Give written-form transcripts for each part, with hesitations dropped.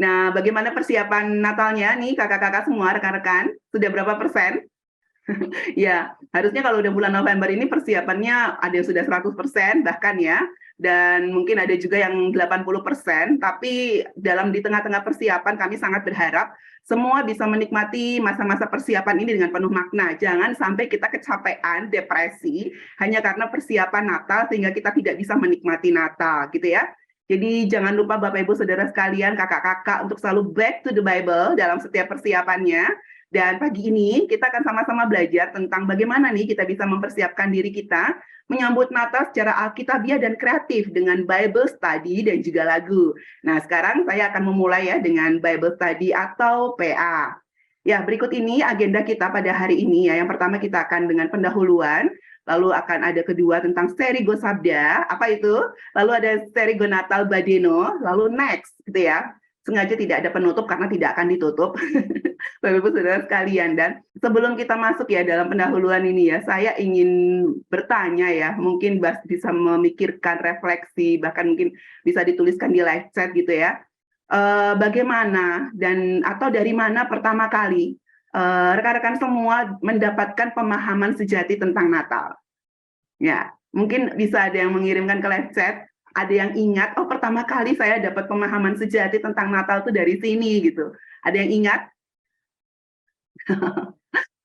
Nah, bagaimana persiapan Natalnya nih kakak-kakak semua, rekan-rekan? Sudah berapa persen? Ya, harusnya kalau udah bulan November ini persiapannya ada yang sudah 100% bahkan ya, dan mungkin ada juga yang 80%, tapi di tengah-tengah persiapan kami sangat berharap semua bisa menikmati masa-masa persiapan ini dengan penuh makna. Jangan sampai kita kecapean, depresi, hanya karena persiapan Natal sehingga kita tidak bisa menikmati Natal, gitu ya. Jadi jangan lupa Bapak Ibu Saudara sekalian, kakak-kakak untuk selalu back to the Bible dalam setiap persiapannya. Dan pagi ini kita akan sama-sama belajar tentang bagaimana nih kita bisa mempersiapkan diri kita menyambut Natal secara alkitabiah dan kreatif dengan Bible study dan juga lagu. Nah, sekarang saya akan memulai ya dengan Bible study atau PA. Ya, berikut ini agenda kita pada hari ini ya. Yang pertama kita akan dengan pendahuluan, lalu akan ada kedua tentang seri Go Sabda, apa itu? Lalu ada seri Go Natal Badeno, lalu next gitu ya. Sengaja tidak ada penutup karena tidak akan ditutup. Bapak Ibu Saudara sekalian, dan sebelum kita masuk ya dalam pendahuluan ini ya, saya ingin bertanya ya, mungkin bisa memikirkan refleksi, bahkan mungkin bisa dituliskan di live chat gitu ya. Bagaimana dan atau dari mana pertama kali rekan-rekan semua mendapatkan pemahaman sejati tentang Natal? Ya, mungkin bisa ada yang mengirimkan ke live chat, ada yang ingat, oh pertama kali saya dapat pemahaman sejati tentang Natal itu dari sini gitu. Ada yang ingat?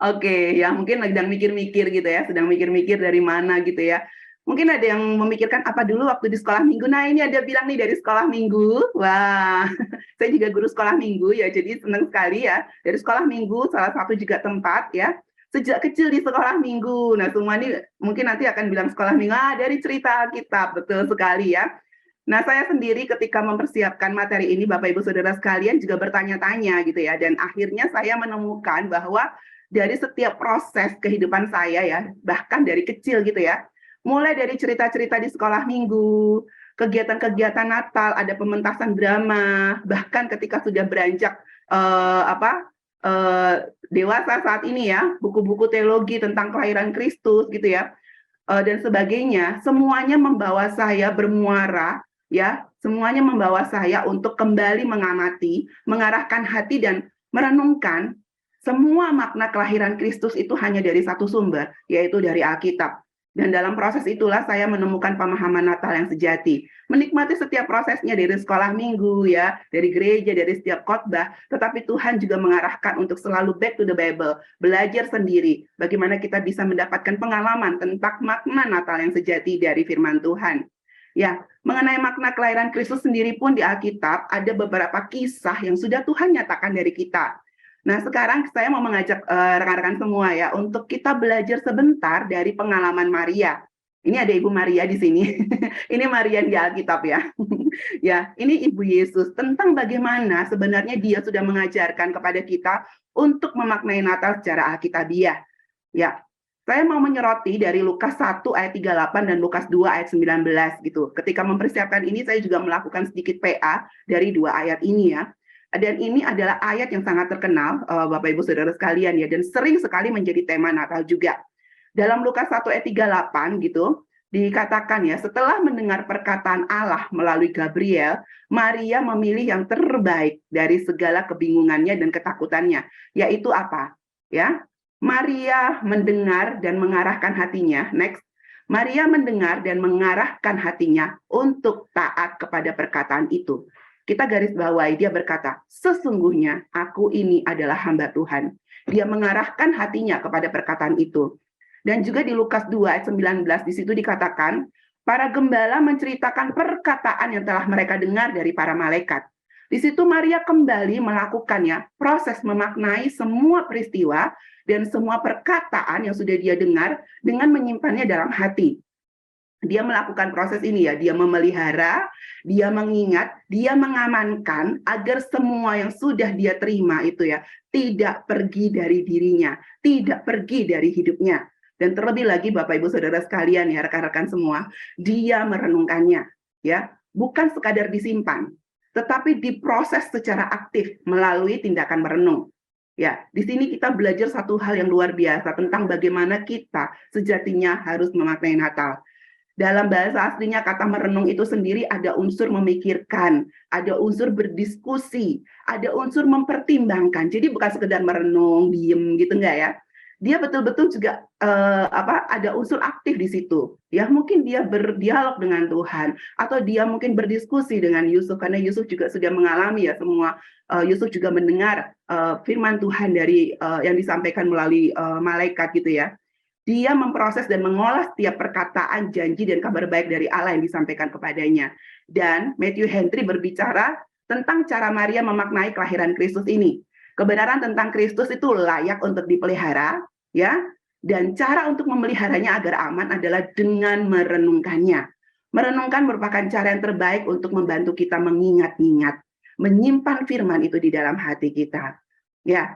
Oke, ya mungkin sedang mikir-mikir gitu ya, sedang mikir-mikir dari mana gitu ya. Mungkin ada yang memikirkan apa dulu waktu di sekolah minggu. Nah, ini ada bilang nih dari sekolah minggu. Wah, saya juga guru sekolah minggu ya, jadi senang sekali ya. Dari sekolah minggu, salah satu juga tempat ya. Sejak kecil di sekolah minggu. Nah, semua ini mungkin nanti akan bilang sekolah minggu, dari cerita kitab, betul sekali ya. Nah, saya sendiri ketika mempersiapkan materi ini, Bapak Ibu Saudara sekalian juga bertanya-tanya gitu ya, dan akhirnya saya menemukan bahwa dari setiap proses kehidupan saya ya, bahkan dari kecil gitu ya, mulai dari cerita-cerita di sekolah minggu, kegiatan-kegiatan Natal, ada pementasan drama, bahkan ketika sudah beranjak dewasa saat ini ya, buku-buku teologi tentang kelahiran Kristus gitu ya, dan sebagainya, semuanya membawa saya bermuara ya, semuanya membawa saya untuk kembali mengamati, mengarahkan hati dan merenungkan semua makna kelahiran Kristus itu hanya dari satu sumber, yaitu dari Alkitab. Dan dalam proses itulah saya menemukan pemahaman Natal yang sejati. Menikmati setiap prosesnya dari sekolah minggu ya, dari gereja, dari setiap khotbah, tetapi Tuhan juga mengarahkan untuk selalu back to the Bible, belajar sendiri bagaimana kita bisa mendapatkan pengalaman tentang makna Natal yang sejati dari firman Tuhan. Ya, mengenai makna kelahiran Kristus sendiri pun di Alkitab ada beberapa kisah yang sudah Tuhan nyatakan dari kita. Nah, sekarang saya mau mengajak rekan-rekan semua ya untuk kita belajar sebentar dari pengalaman Maria. Ini ada Ibu Maria di sini. Ini Maria di Alkitab ya. Ya, ini Ibu Yesus tentang bagaimana sebenarnya dia sudah mengajarkan kepada kita untuk memaknai Natal secara alkitabiah. Ya, saya mau menyoroti dari Lukas 1 ayat 38 dan Lukas 2 ayat 19 gitu. Ketika mempersiapkan ini saya juga melakukan sedikit PA dari dua ayat ini ya. Dan ini adalah ayat yang sangat terkenal, Bapak Ibu Saudara sekalian ya, dan sering sekali menjadi tema Natal juga. Dalam Lukas 1 ayat 38 gitu, dikatakan ya, setelah mendengar perkataan Allah melalui Gabriel, Maria memilih yang terbaik dari segala kebingungannya dan ketakutannya, yaitu apa? Ya, Maria mendengar dan mengarahkan hatinya. Next. Maria mendengar dan mengarahkan hatinya untuk taat kepada perkataan itu. Kita garis bawahi, dia berkata, sesungguhnya aku ini adalah hamba Tuhan. Dia mengarahkan hatinya kepada perkataan itu. Dan juga di Lukas 2 ayat 19 di situ dikatakan, para gembala menceritakan perkataan yang telah mereka dengar dari para malaikat. Di situ Maria kembali melakukannya, proses memaknai semua peristiwa dan semua perkataan yang sudah dia dengar dengan menyimpannya dalam hati. Dia melakukan proses ini ya, dia memelihara, dia mengingat, dia mengamankan agar semua yang sudah dia terima itu ya tidak pergi dari dirinya, tidak pergi dari hidupnya. Dan terlebih lagi Bapak Ibu Saudara sekalian ya, rekan-rekan semua, dia merenungkannya ya, bukan sekadar disimpan, tetapi diproses secara aktif melalui tindakan merenung. Ya, di sini kita belajar satu hal yang luar biasa tentang bagaimana kita sejatinya harus memaknai Natal. Dalam bahasa aslinya kata merenung itu sendiri ada unsur memikirkan, ada unsur berdiskusi, ada unsur mempertimbangkan. Jadi bukan sekedar merenung, diem gitu enggak ya. Dia betul-betul juga ada unsur aktif di situ. Ya mungkin dia berdialog dengan Tuhan atau dia mungkin berdiskusi dengan Yusuf karena Yusuf juga sudah mengalami ya semua. Yusuf juga mendengar firman Tuhan dari yang disampaikan melalui malaikat gitu ya. Dia memproses dan mengolah setiap perkataan, janji, dan kabar baik dari Allah yang disampaikan kepadanya. Dan Matthew Henry berbicara tentang cara Maria memaknai kelahiran Kristus ini. Kebenaran tentang Kristus itu layak untuk dipelihara, ya. Dan cara untuk memeliharanya agar aman adalah dengan merenungkannya. Merenungkan merupakan cara yang terbaik untuk membantu kita mengingat-ingat, menyimpan firman itu di dalam hati kita. Ya,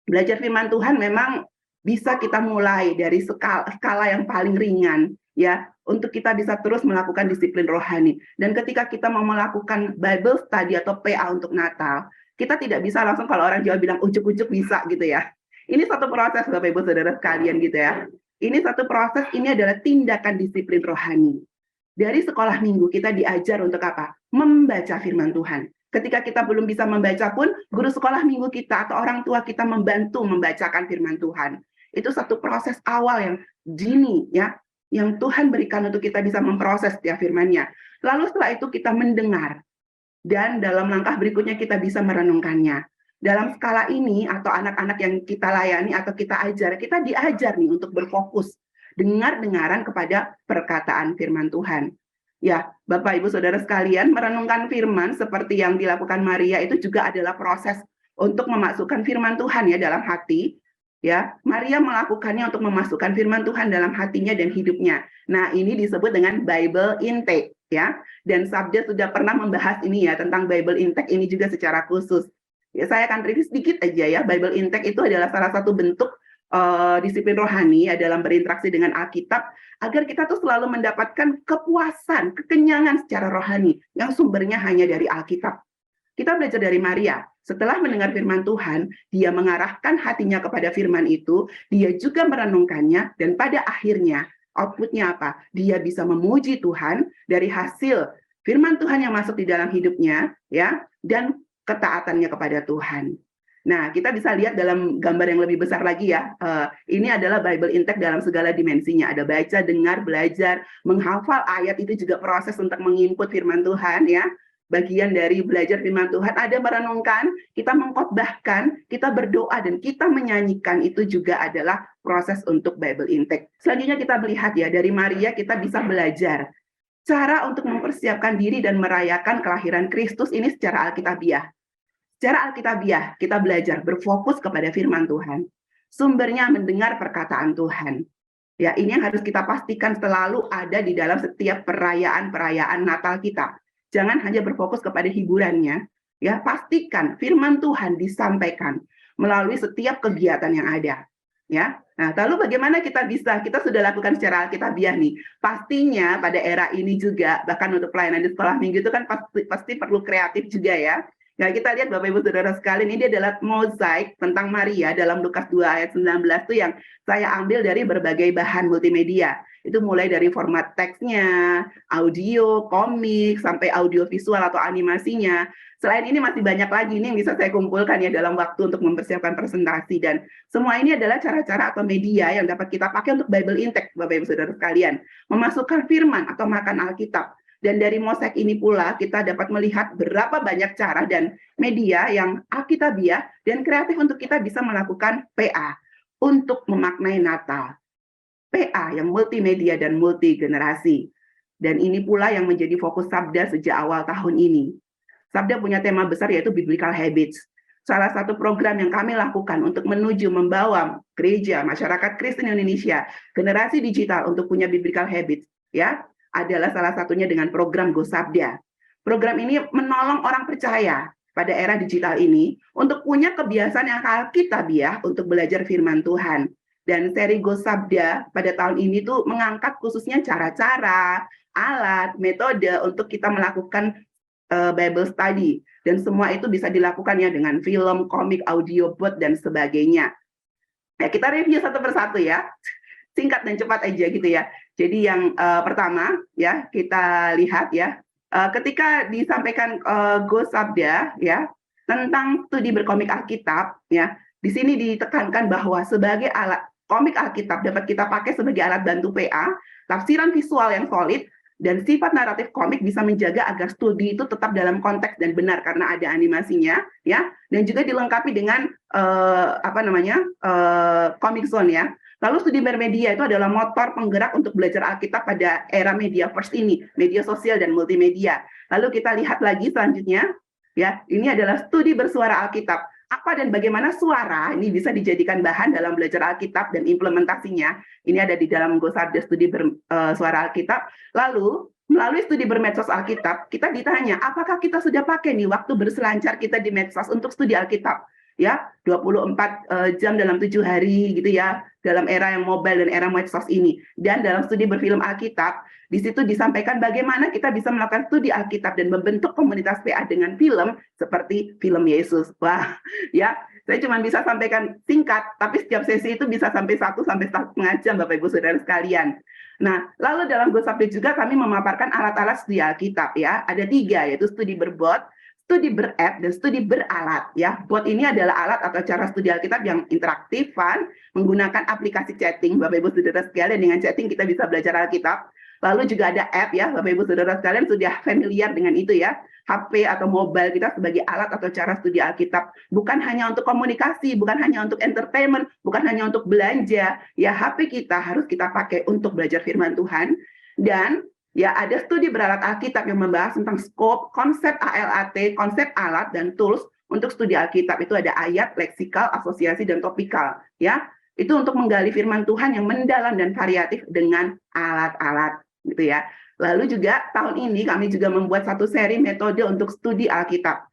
belajar firman Tuhan memang bisa kita mulai dari skala yang paling ringan ya untuk kita bisa terus melakukan disiplin rohani. Dan ketika kita mau melakukan Bible study atau PA untuk Natal, kita tidak bisa langsung kalau orang Jawa bilang ujuk-ujuk bisa gitu ya. Ini satu proses Bapak Ibu Saudara sekalian gitu ya. Ini satu proses, ini adalah tindakan disiplin rohani. Dari sekolah minggu kita diajar untuk apa? Membaca firman Tuhan. Ketika kita belum bisa membaca pun, guru sekolah minggu kita atau orang tua kita membantu membacakan firman Tuhan. Itu satu proses awal yang dini ya, yang Tuhan berikan untuk kita bisa memproses setiap firman-Nya. Lalu setelah itu kita mendengar dan dalam langkah berikutnya kita bisa merenungkannya. Dalam skala ini atau anak-anak yang kita layani atau kita ajar, kita diajar nih untuk berfokus dengar-dengaran kepada perkataan firman Tuhan. Ya, Bapak Ibu Saudara sekalian, merenungkan firman seperti yang dilakukan Maria itu juga adalah proses untuk memasukkan firman Tuhan ya dalam hati. Ya, Maria melakukannya untuk memasukkan firman Tuhan dalam hatinya dan hidupnya. Nah, ini disebut dengan Bible intake ya. Dan Sabda sudah pernah membahas ini ya tentang Bible intake ini juga secara khusus. Ya, saya akan review sedikit aja ya. Bible intake itu adalah salah satu bentuk disiplin rohani ya dalam berinteraksi dengan Alkitab agar kita tuh selalu mendapatkan kepuasan, kekenyangan secara rohani yang sumbernya hanya dari Alkitab. Kita belajar dari Maria. Setelah mendengar firman Tuhan, dia mengarahkan hatinya kepada firman itu, dia juga merenungkannya, dan pada akhirnya outputnya apa? Dia bisa memuji Tuhan dari hasil firman Tuhan yang masuk di dalam hidupnya, ya, dan ketaatannya kepada Tuhan. Nah, kita bisa lihat dalam gambar yang lebih besar lagi ya. Ini adalah Bible intake dalam segala dimensinya. Ada baca, dengar, belajar, menghafal ayat itu juga proses untuk menginput firman Tuhan ya. Bagian dari belajar firman Tuhan, ada merenungkan, kita mengkhotbahkan, kita berdoa, dan kita menyanyikan, itu juga adalah proses untuk Bible intake. Selanjutnya kita melihat ya, dari Maria kita bisa belajar cara untuk mempersiapkan diri dan merayakan kelahiran Kristus ini secara alkitabiah. Secara alkitabiah, kita belajar berfokus kepada firman Tuhan. Sumbernya mendengar perkataan Tuhan. Ya, ini yang harus kita pastikan selalu ada di dalam setiap perayaan-perayaan Natal kita. Jangan hanya berfokus kepada hiburannya, ya, pastikan firman Tuhan disampaikan melalui setiap kegiatan yang ada, ya. Nah, lalu bagaimana kita sudah lakukan secara alkitabiah nih. Pastinya pada era ini juga, bahkan untuk pelayanan di sekolah minggu itu kan pasti perlu kreatif juga ya. Nah, kita lihat Bapak Ibu Saudara sekalian, ini adalah mozaik tentang Maria dalam Lukas 2 ayat 19 itu yang saya ambil dari berbagai bahan multimedia. Itu mulai dari format teksnya, audio, komik, sampai audio visual atau animasinya. Selain ini masih banyak lagi nih yang bisa saya kumpulkan ya dalam waktu untuk mempersiapkan presentasi. Dan semua ini adalah cara-cara atau media yang dapat kita pakai untuk Bible intake, Bapak Ibu Saudara sekalian. Memasukkan firman atau makan Alkitab. Dan dari mosaik ini pula kita dapat melihat berapa banyak cara dan media yang alkitabiah dan kreatif untuk kita bisa melakukan PA untuk memaknai Natal. PA yang multimedia dan multi generasi. Dan ini pula yang menjadi fokus Sabda sejak awal tahun ini. Sabda punya tema besar yaitu Biblical Habits. Salah satu program yang kami lakukan untuk menuju membawa gereja, masyarakat Kristen Indonesia, generasi digital untuk punya Biblical Habits, ya, adalah salah satunya dengan program Go Sabda. Program ini menolong orang percaya pada era digital ini untuk punya kebiasaan yang alkitabiah untuk belajar firman Tuhan. Dan seri Go Sabda pada tahun ini tuh mengangkat khususnya cara-cara, alat, metode untuk kita melakukan Bible study. Dan semua itu bisa dilakukan ya dengan film, komik, audio, bot, dan sebagainya. Ya, kita review satu persatu ya. Singkat dan cepat aja gitu ya. Jadi yang pertama ya kita lihat ya, ketika disampaikan Go Sabda ya tentang studi berkomik Alkitab ya, di sini ditekankan bahwa sebagai alat komik Alkitab dapat kita pakai sebagai alat bantu PA, tafsiran visual yang solid dan sifat naratif komik bisa menjaga agar studi itu tetap dalam konteks dan benar karena ada animasinya ya, dan juga dilengkapi dengan comic zone ya. Lalu studi bermedia itu adalah motor penggerak untuk belajar Alkitab pada era media first ini, media sosial dan multimedia. Lalu kita lihat lagi selanjutnya, ya, ini adalah studi bersuara Alkitab. Apa dan bagaimana suara ini bisa dijadikan bahan dalam belajar Alkitab dan implementasinya. Ini ada di dalam Go Sabda studi bersuara Alkitab. Lalu melalui studi bermedsos Alkitab, kita ditanya, apakah kita sudah pakai nih waktu berselancar kita di medsos untuk studi Alkitab? Ya, 24 jam dalam 7 hari gitu ya, dalam era yang mobile dan era medsos ini. Dan dalam studi berfilm Alkitab, di situ disampaikan bagaimana kita bisa melakukan studi Alkitab dan membentuk komunitas PA dengan film seperti film Yesus. Wah, ya, saya cuma bisa sampaikan singkat, tapi setiap sesi itu bisa sampai 1 sampai 1,5 jam Bapak Ibu Saudara sekalian. Nah, lalu dalam Go Sabda juga kami memaparkan alat-alat studi Alkitab ya. Ada 3, yaitu studi berbot, studi ber-app, dan studi beralat ya. Bot ini adalah alat atau cara studi Alkitab yang interaktif, fun, menggunakan aplikasi chatting. Bapak Ibu Saudara sekalian, dengan chatting kita bisa belajar Alkitab. Lalu juga ada app ya, Bapak Ibu Saudara sekalian sudah familiar dengan itu ya. HP atau mobile kita sebagai alat atau cara studi Alkitab. Bukan hanya untuk komunikasi, bukan hanya untuk entertainment, bukan hanya untuk belanja. Ya, HP kita harus kita pakai untuk belajar firman Tuhan. Dan ya, ada studi beralat Alkitab yang membahas tentang scope, konsep ALAT, konsep alat, dan tools untuk studi Alkitab. Itu ada ayat, leksikal, asosiasi, dan topikal. Ya, itu untuk menggali firman Tuhan yang mendalam dan variatif dengan alat-alat, gitu ya. Lalu juga tahun ini kami juga membuat satu seri metode untuk studi Alkitab,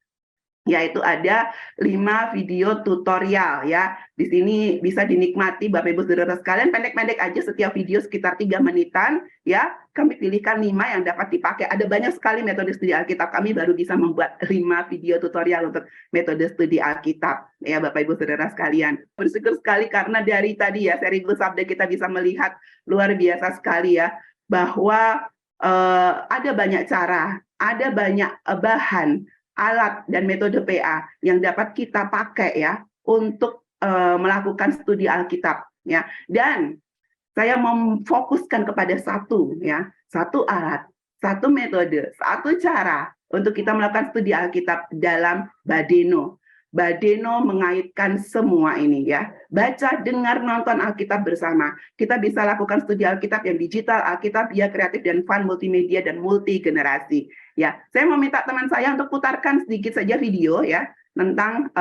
yaitu ada 5 video tutorial ya. Di sini bisa dinikmati Bapak Ibu Saudara sekalian, pendek-pendek aja, setiap video sekitar 3 menitan ya. Kami pilihkan 5 yang dapat dipakai. Ada banyak sekali metode studi Alkitab. Kami baru bisa membuat 5 video tutorial untuk metode studi Alkitab ya Bapak Ibu Saudara sekalian. Bersyukur sekali karena dari tadi ya seri Go Sabda kita bisa melihat luar biasa sekali ya, bahwa ada banyak cara, ada banyak bahan, alat dan metode PA yang dapat kita pakai ya untuk melakukan studi Alkitab ya. Dan saya memfokuskan kepada satu alat, satu metode, satu cara untuk kita melakukan studi Alkitab dalam Badeno. Badeno mengaitkan semua ini ya. Baca, dengar, nonton Alkitab bersama. Kita bisa lakukan studi Alkitab yang digital, Alkitab ya kreatif dan fun, multimedia dan multi generasi. Ya, saya mau minta teman saya untuk putarkan sedikit saja video ya tentang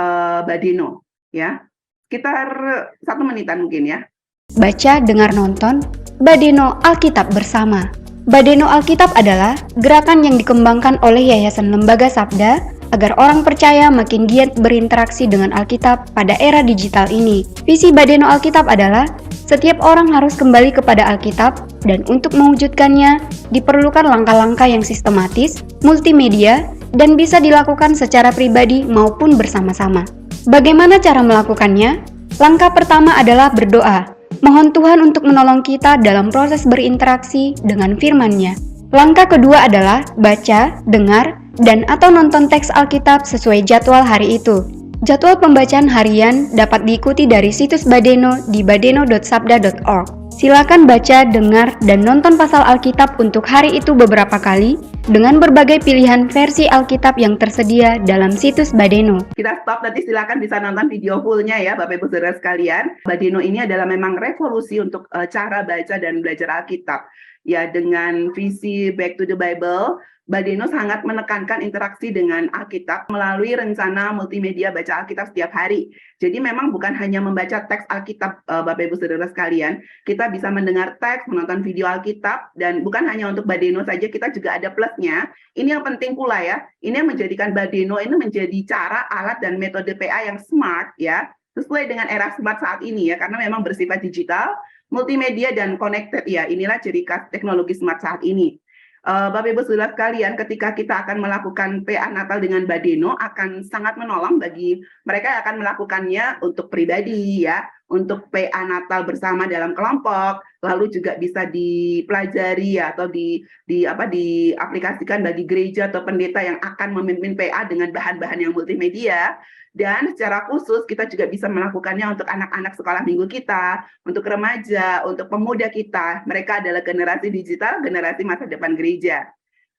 Badeno ya. Sekitar 1 menitan mungkin ya. Baca, dengar, nonton Badeno Alkitab bersama. Badeno Alkitab adalah gerakan yang dikembangkan oleh Yayasan Lembaga Sabda agar orang percaya makin giat berinteraksi dengan Alkitab pada era digital ini. Visi Badeno Alkitab adalah setiap orang harus kembali kepada Alkitab, dan untuk mewujudkannya diperlukan langkah-langkah yang sistematis, multimedia, dan bisa dilakukan secara pribadi maupun bersama-sama. Bagaimana cara melakukannya? Langkah pertama adalah berdoa. Mohon Tuhan untuk menolong kita dalam proses berinteraksi dengan firman-Nya. Langkah kedua adalah baca, dengar, dan atau nonton teks Alkitab sesuai jadwal hari itu. Jadwal pembacaan harian dapat diikuti dari situs Badeno di badeno.sabda.org. Silakan baca, dengar, dan nonton pasal Alkitab untuk hari itu beberapa kali dengan berbagai pilihan versi Alkitab yang tersedia dalam situs Badeno. Kita stop, nanti silakan bisa nonton video fullnya ya Bapak Ibu Saudara sekalian. Badeno ini adalah memang revolusi untuk cara baca dan belajar Alkitab. Ya, dengan visi Back to the Bible, Badeno sangat menekankan interaksi dengan Alkitab melalui rencana multimedia baca Alkitab setiap hari. Jadi memang bukan hanya membaca teks Alkitab Bapak Ibu Saudara sekalian, kita bisa mendengar teks, menonton video Alkitab, dan bukan hanya untuk Badeno saja, kita juga ada plusnya. Ini yang penting pula ya, ini yang menjadikan Badeno ini menjadi cara, alat, dan metode PA yang smart ya, sesuai dengan era smart saat ini ya, karena memang bersifat digital, multimedia, dan connected ya. Inilah ciri khas teknologi smart saat ini. Bapak Ibu Saudara sekalian, ketika kita akan melakukan PA Natal dengan Badeno akan sangat menolong bagi mereka yang akan melakukannya untuk pribadi ya, untuk PA Natal bersama dalam kelompok, lalu juga bisa dipelajari ya, atau diaplikasikan bagi gereja atau pendeta yang akan memimpin PA dengan bahan-bahan yang multimedia. Dan secara khusus kita juga bisa melakukannya untuk anak-anak sekolah minggu kita, untuk remaja, untuk pemuda kita. Mereka adalah generasi digital, generasi masa depan gereja.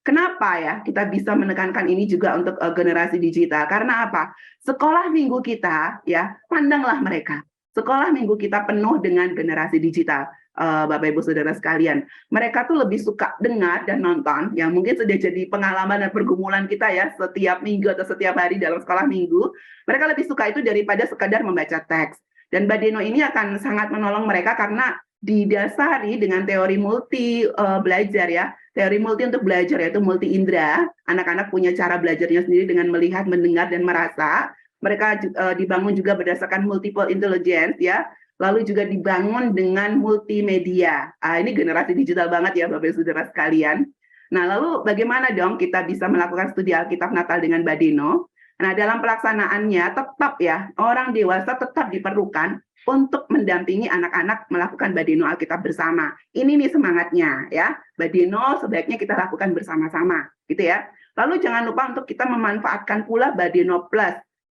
Kenapa ya kita bisa menekankan ini juga untuk generasi digital? Karena apa? Sekolah minggu kita ya, pandanglah mereka. Sekolah minggu kita penuh dengan generasi digital, Bapak Ibu Saudara sekalian. Mereka tuh lebih suka dengar dan nonton, yang mungkin sudah jadi pengalaman dan pergumulan kita ya, setiap minggu atau setiap hari dalam sekolah minggu. Mereka lebih suka itu daripada sekadar membaca teks. Dan Badeno ini akan sangat menolong mereka karena didasari dengan teori multi belajar ya. Teori multi untuk belajar yaitu multi indera. Anak-anak punya cara belajarnya sendiri dengan melihat, mendengar, dan merasa. Mereka dibangun juga berdasarkan multiple intelligence ya. Lalu juga dibangun dengan multimedia. Ini generasi digital banget ya Bapak Ibu Saudara sekalian. Nah, lalu bagaimana dong kita bisa melakukan studi Alkitab Natal dengan Badeno? Nah, dalam pelaksanaannya tetap ya, orang dewasa tetap diperlukan untuk mendampingi anak-anak melakukan Badeno Alkitab bersama. Ini nih semangatnya ya. Badeno sebaiknya kita lakukan bersama-sama, gitu ya. Lalu jangan lupa untuk kita memanfaatkan pula Badeno Plus.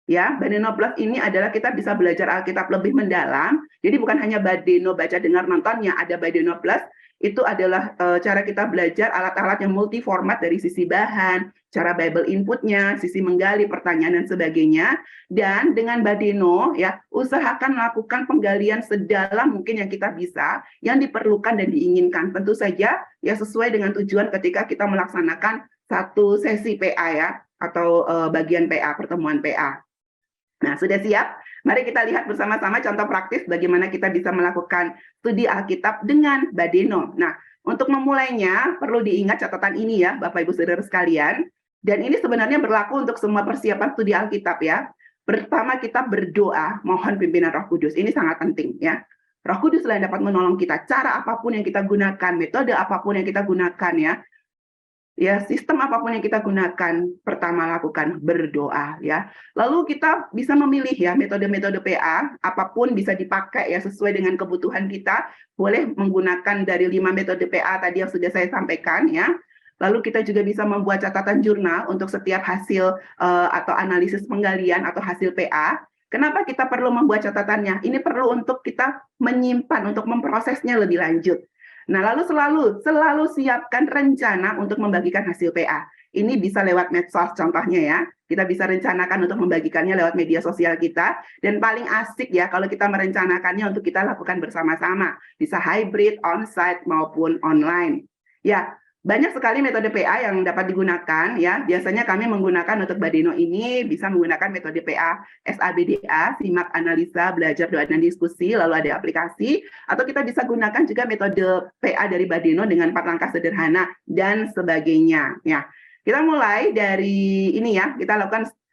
Ya, Badeno Plus ini adalah kita bisa belajar Alkitab lebih mendalam. Jadi bukan hanya Badeno baca dengar nontonnya, ada Badeno Plus. Itu adalah cara kita belajar alat-alat yang multi format dari sisi bahan, cara Bible inputnya, sisi menggali pertanyaan dan sebagainya. Dan dengan Badeno ya, usahakan melakukan penggalian sedalam mungkin yang kita bisa, yang diperlukan dan diinginkan. Tentu saja ya sesuai dengan tujuan ketika kita melaksanakan satu sesi PA ya, atau bagian PA, pertemuan PA. Nah, sudah siap? Mari kita lihat bersama-sama contoh praktis bagaimana kita bisa melakukan studi Alkitab dengan Badeno. Nah, untuk memulainya perlu diingat catatan ini ya, Bapak Ibu Saudara sekalian. Dan ini sebenarnya berlaku untuk semua persiapan studi Alkitab ya. Pertama kita berdoa, mohon pimpinan Roh Kudus. Ini sangat penting ya. Roh Kudus lah yang dapat menolong kita. Cara apapun yang kita gunakan, metode apapun yang kita gunakan ya. Ya, sistem apapun yang kita gunakan, pertama lakukan berdoa ya. Lalu kita bisa memilih ya metode-metode PA, apapun bisa dipakai ya sesuai dengan kebutuhan kita. Boleh menggunakan dari 5 metode PA tadi yang sudah saya sampaikan ya. Lalu kita juga bisa membuat catatan jurnal untuk setiap hasil atau analisis penggalian atau hasil PA. Kenapa kita perlu membuat catatannya? Ini perlu untuk kita menyimpan, untuk memprosesnya lebih lanjut. Nah, lalu selalu siapkan rencana untuk membagikan hasil PA. Ini bisa lewat medsos contohnya ya. Kita bisa rencanakan untuk membagikannya lewat media sosial kita. Dan paling asik ya kalau kita merencanakannya untuk kita lakukan bersama-sama. Bisa hybrid, on-site maupun online. Ya, banyak sekali metode PA yang dapat digunakan ya. Biasanya kami menggunakan untuk Badeno ini bisa menggunakan metode PA SABDA, simak, analisa, belajar, doa, dan diskusi, lalu ada aplikasi, atau kita bisa gunakan juga metode PA dari Badeno dengan 4 langkah sederhana dan sebagainya. Ya, kita mulai dari ini ya,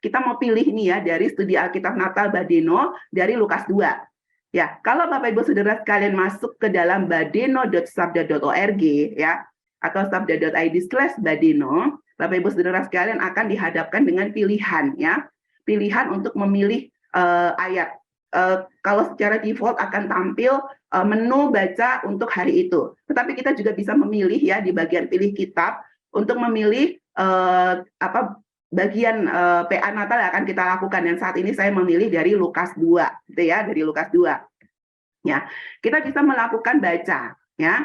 kita mau pilih ini ya dari studi Alkitab Natal Badeno dari Lukas 2. Ya, kalau Bapak Ibu Saudara sekalian masuk ke dalam badeno.sabda.org ya, atau sabda.id/Badeno, Bapak Ibu Saudara sekalian akan dihadapkan dengan pilihan ya. Pilihan untuk memilih ayat. Kalau secara default akan tampil menu baca untuk hari itu. Tetapi kita juga bisa memilih ya di bagian pilih kitab untuk memilih bagian PA Natal yang akan kita lakukan. Dan saat ini saya memilih dari Lukas 2 gitu ya, dari Lukas 2. Ya, kita bisa melakukan baca ya.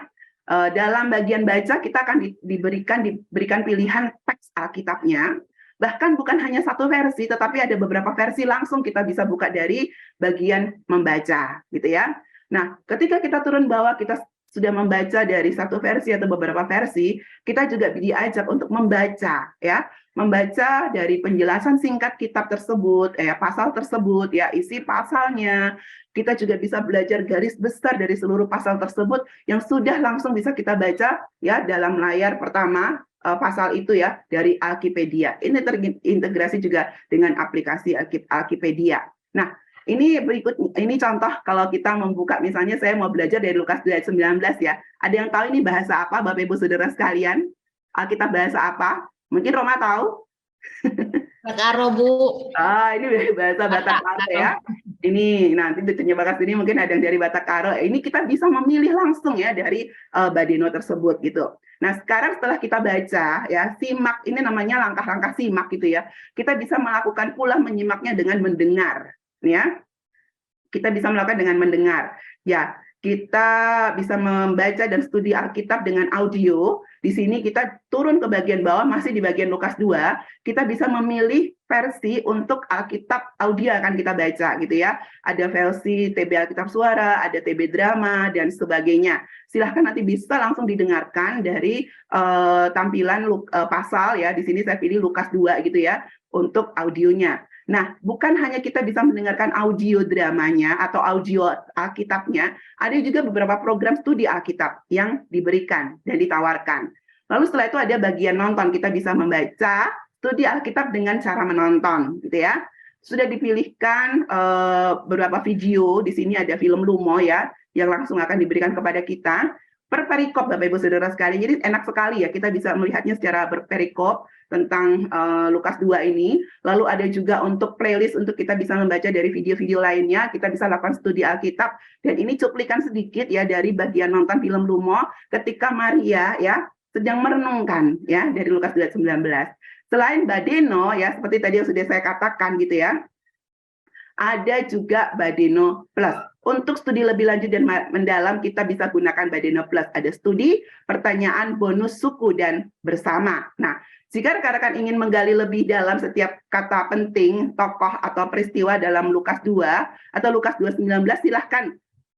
Dalam bagian baca kita akan diberikan pilihan teks Alkitabnya. Bahkan bukan hanya satu versi, tetapi ada beberapa versi langsung kita bisa buka dari bagian membaca, gitu ya. Nah, ketika kita turun bawah, kita sudah membaca dari satu versi atau beberapa versi, kita juga diajak untuk membaca, ya, membaca dari penjelasan singkat kitab tersebut, pasal tersebut, ya, isi pasalnya. Kita juga bisa belajar garis besar dari seluruh pasal tersebut yang sudah langsung bisa kita baca, ya, dalam layar pertama pasal itu ya dari Alkipedia. Ini terintegrasi juga dengan aplikasi Alkipedia. Nah, ini contoh kalau kita membuka, misalnya saya mau belajar dari Lukas 2 ayat 19 ya. Ada yang tahu ini bahasa apa, Bapak Ibu Saudara sekalian? Alkitab bahasa apa? Mungkin Roma tahu? Karo, Bu. Ini bahasa Batak Karo ya. Ini nanti ditanya bakas ini mungkin ada yang dari Batak Karo. Ini kita bisa memilih langsung ya dari Badeno tersebut gitu. Nah, sekarang setelah kita baca ya, simak ini namanya langkah-langkah simak gitu ya. Kita bisa melakukan pula menyimaknya dengan mendengar ya. Kita bisa melakukan dengan mendengar. Ya, kita bisa membaca dan studi Alkitab dengan audio. Di sini kita turun ke bagian bawah, masih di bagian Lukas 2, kita bisa memilih versi untuk Alkitab audio akan kita baca gitu ya. Ada versi TB Alkitab Suara, ada TB Drama dan sebagainya. Silahkan nanti bisa langsung didengarkan dari tampilan pasal ya. Di sini saya pilih Lukas 2 gitu ya untuk audionya. Nah, bukan hanya kita bisa mendengarkan audio dramanya atau audio Alkitabnya, ada juga beberapa program studi Alkitab yang diberikan dan ditawarkan. Lalu setelah itu ada bagian nonton, kita bisa membaca studi Alkitab dengan cara menonton, gitu ya. Sudah dipilihkan beberapa video, di sini ada film Lumo ya, yang langsung akan diberikan kepada kita. Per perikop Bapak Ibu Saudara sekalian, jadi enak sekali ya, kita bisa melihatnya secara berperikop tentang Lukas 2 ini. Lalu ada juga untuk playlist untuk kita bisa membaca dari video-video lainnya, kita bisa lakukan studi Alkitab. Dan ini cuplikan sedikit ya dari bagian nonton film Lumo ketika Maria ya sedang merenungkan ya dari Lukas 2:19. Selain Badeno ya seperti tadi yang sudah saya katakan gitu ya, ada juga Badeno Plus. Untuk studi lebih lanjut dan mendalam, kita bisa gunakan Badeno Plus. Ada studi, pertanyaan, bonus, suku, dan bersama. Nah, jika rekan-rekan ingin menggali lebih dalam setiap kata penting, tokoh, atau peristiwa dalam Lukas 2, atau Lukas 2:19, silahkan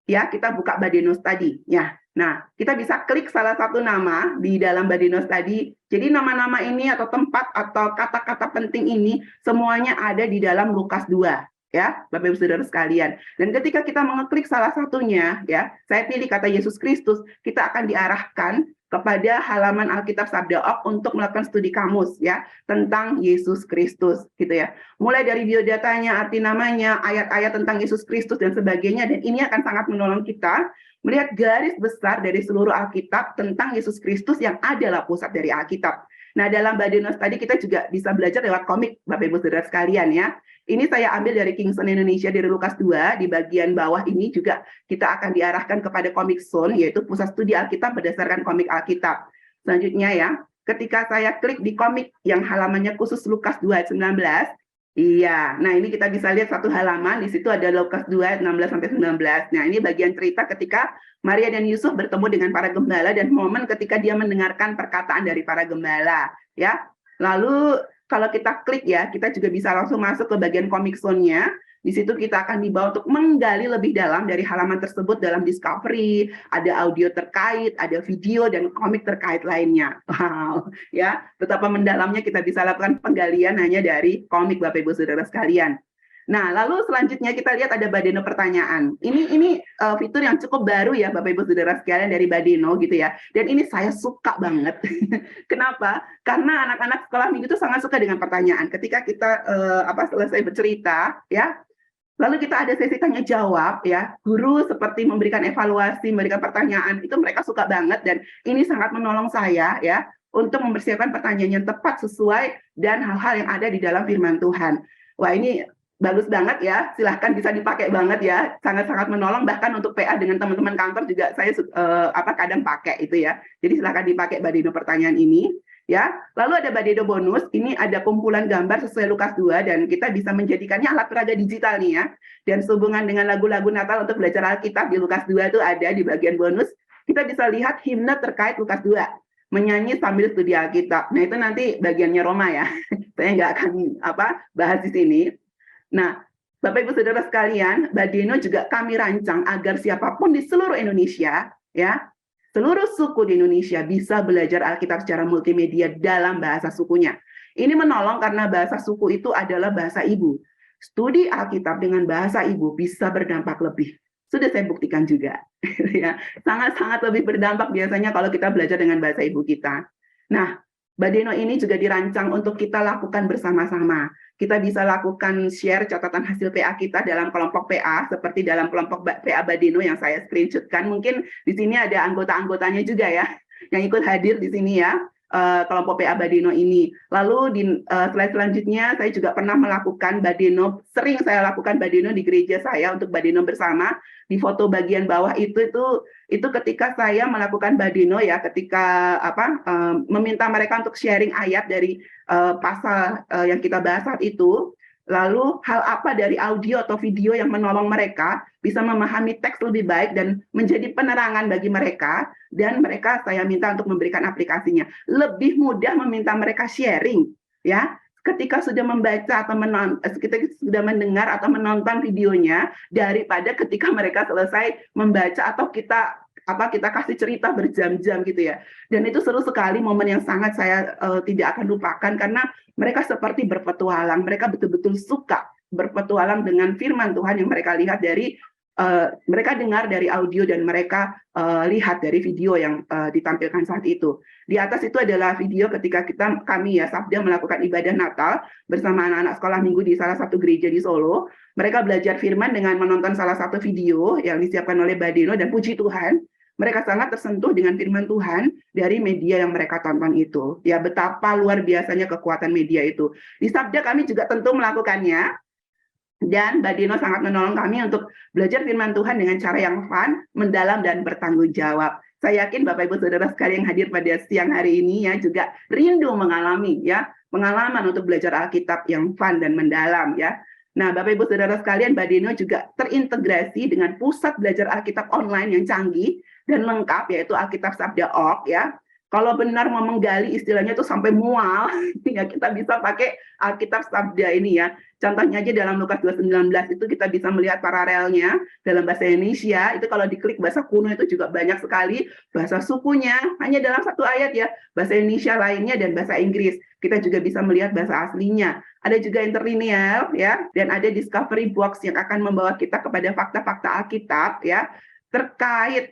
ya kita buka Badeno Study. Ya. Nah, kita bisa klik salah satu nama di dalam Badeno Study. Jadi nama-nama ini atau tempat atau kata-kata penting ini semuanya ada di dalam Lukas 2. Ya, Bapak Ibu Saudara sekalian. Dan ketika kita mengeklik salah satunya, ya, saya pilih kata Yesus Kristus, kita akan diarahkan kepada halaman Alkitab Sabda Ok untuk melakukan studi kamus ya tentang Yesus Kristus gitu ya. Mulai dari biodatanya, arti namanya, ayat-ayat tentang Yesus Kristus dan sebagainya, dan ini akan sangat menolong kita melihat garis besar dari seluruh Alkitab tentang Yesus Kristus yang adalah pusat dari Alkitab. Nah, dalam Badeno tadi kita juga bisa belajar lewat komik Bapak Ibu Saudara sekalian ya. Ini saya ambil dari Kingston Indonesia dari Lukas 2, di bagian bawah ini juga kita akan diarahkan kepada Komik Zone, yaitu pusat studi Alkitab berdasarkan komik Alkitab. Selanjutnya ya, ketika saya klik di komik yang halamannya khusus Lukas 2:19, iya, nah ini kita bisa lihat satu halaman, di situ ada Lukas 2:16-19. Nah ini bagian cerita ketika Maria dan Yusuf bertemu dengan para gembala dan momen ketika dia mendengarkan perkataan dari para gembala. Ya, lalu kalau kita klik ya, kita juga bisa langsung masuk ke bagian Komik Zone-nya. Di situ kita akan dibawa untuk menggali lebih dalam dari halaman tersebut dalam Discovery, ada audio terkait, ada video dan komik terkait lainnya. Wow, ya, betapa mendalamnya kita bisa lakukan penggalian hanya dari komik Bapak Ibu Saudara sekalian. Nah, lalu selanjutnya kita lihat ada Badeno pertanyaan. Ini fitur yang cukup baru ya Bapak Ibu Saudara sekalian dari Badeno gitu ya. Dan ini saya suka banget. Kenapa? Karena anak-anak sekolah minggu itu sangat suka dengan pertanyaan. Ketika kita selesai bercerita ya, lalu kita ada sesi tanya jawab ya, guru seperti memberikan evaluasi, memberikan pertanyaan, itu mereka suka banget dan ini sangat menolong saya ya untuk mempersiapkan pertanyaan yang tepat sesuai dan hal-hal yang ada di dalam firman Tuhan. Wah, ini bagus banget ya, silahkan bisa dipakai banget ya, sangat-sangat menolong, bahkan untuk PA dengan teman-teman kantor juga saya kadang pakai itu ya. Jadi silahkan dipakai Badeno pertanyaan ini. Ya, lalu ada Badeno bonus, ini ada kumpulan gambar sesuai Lukas 2 dan kita bisa menjadikannya alat peraga digital nih ya. Dan sehubungan dengan lagu-lagu Natal untuk belajar Alkitab di Lukas 2 itu ada di bagian bonus, kita bisa lihat himne terkait Lukas 2, menyanyi sambil studi Alkitab. Nah, itu nanti bagiannya Roma ya. Saya nggak akan bahas di sini. Nah, Bapak Ibu Saudara sekalian, Badeno juga kami rancang agar siapapun di seluruh Indonesia ya, seluruh suku di Indonesia bisa belajar Alkitab secara multimedia dalam bahasa sukunya. Ini menolong karena bahasa suku itu adalah bahasa ibu. Studi Alkitab dengan bahasa ibu bisa berdampak lebih. Sudah saya buktikan juga. Ya, sangat-sangat lebih berdampak biasanya kalau kita belajar dengan bahasa ibu kita. Nah, Badeno ini juga dirancang untuk kita lakukan bersama-sama. Kita bisa lakukan share catatan hasil PA kita dalam kelompok PA, seperti dalam kelompok PA Badeno yang saya screenshotkan. Mungkin di sini ada anggota-anggotanya juga ya, yang ikut hadir di sini ya. kelompok PA Badeno ini. Lalu di slide selanjutnya saya juga pernah melakukan Badeno, sering saya lakukan Badeno di gereja saya untuk Badeno bersama. Di foto bagian bawah itu ketika saya melakukan Badeno ya, ketika meminta mereka untuk sharing ayat dari pasal yang kita bahas saat itu. Lalu hal apa dari audio atau video yang menolong mereka bisa memahami teks lebih baik dan menjadi penerangan bagi mereka, dan mereka saya minta untuk memberikan aplikasinya. Lebih mudah meminta mereka sharing ya ketika sudah membaca atau ketika sudah mendengar atau menonton videonya, daripada ketika mereka selesai membaca atau kita kasih cerita berjam-jam gitu ya. Dan itu seru sekali, momen yang sangat saya tidak akan lupakan, karena mereka seperti berpetualang, mereka betul-betul suka berpetualang dengan firman Tuhan yang mereka lihat dari mereka dengar dari audio dan mereka lihat dari video yang ditampilkan saat itu. Di atas itu adalah video ketika kami ya Sabda melakukan ibadah Natal bersama anak-anak sekolah minggu di salah satu gereja di Solo. Mereka belajar firman dengan menonton salah satu video yang disiapkan oleh Badeno, dan puji Tuhan, mereka sangat tersentuh dengan firman Tuhan dari media yang mereka tonton itu. Ya, betapa luar biasanya kekuatan media itu. Di Sabda kami juga tentu melakukannya, dan Badeno sangat menolong kami untuk belajar firman Tuhan dengan cara yang fun, mendalam, dan bertanggung jawab. Saya yakin Bapak Ibu Saudara sekalian yang hadir pada siang hari ini ya juga rindu mengalami ya pengalaman untuk belajar Alkitab yang fun dan mendalam ya. Nah, Bapak Ibu Saudara sekalian, Badeno juga terintegrasi dengan pusat belajar Alkitab online yang canggih dan lengkap, yaitu Alkitab Sabda.org ya. Kalau benar mau menggali istilahnya itu sampai mual, ya kita bisa pakai Alkitab Sabda ini ya. Contohnya aja dalam Lukas 2:19 itu kita bisa melihat paralelnya dalam bahasa Indonesia. Itu kalau diklik bahasa kuno itu juga banyak sekali bahasa sukunya, hanya dalam satu ayat ya. Bahasa Indonesia lainnya dan bahasa Inggris. Kita juga bisa melihat bahasa aslinya. Ada juga interlinear ya, dan ada discovery box yang akan membawa kita kepada fakta-fakta Alkitab ya. Terkait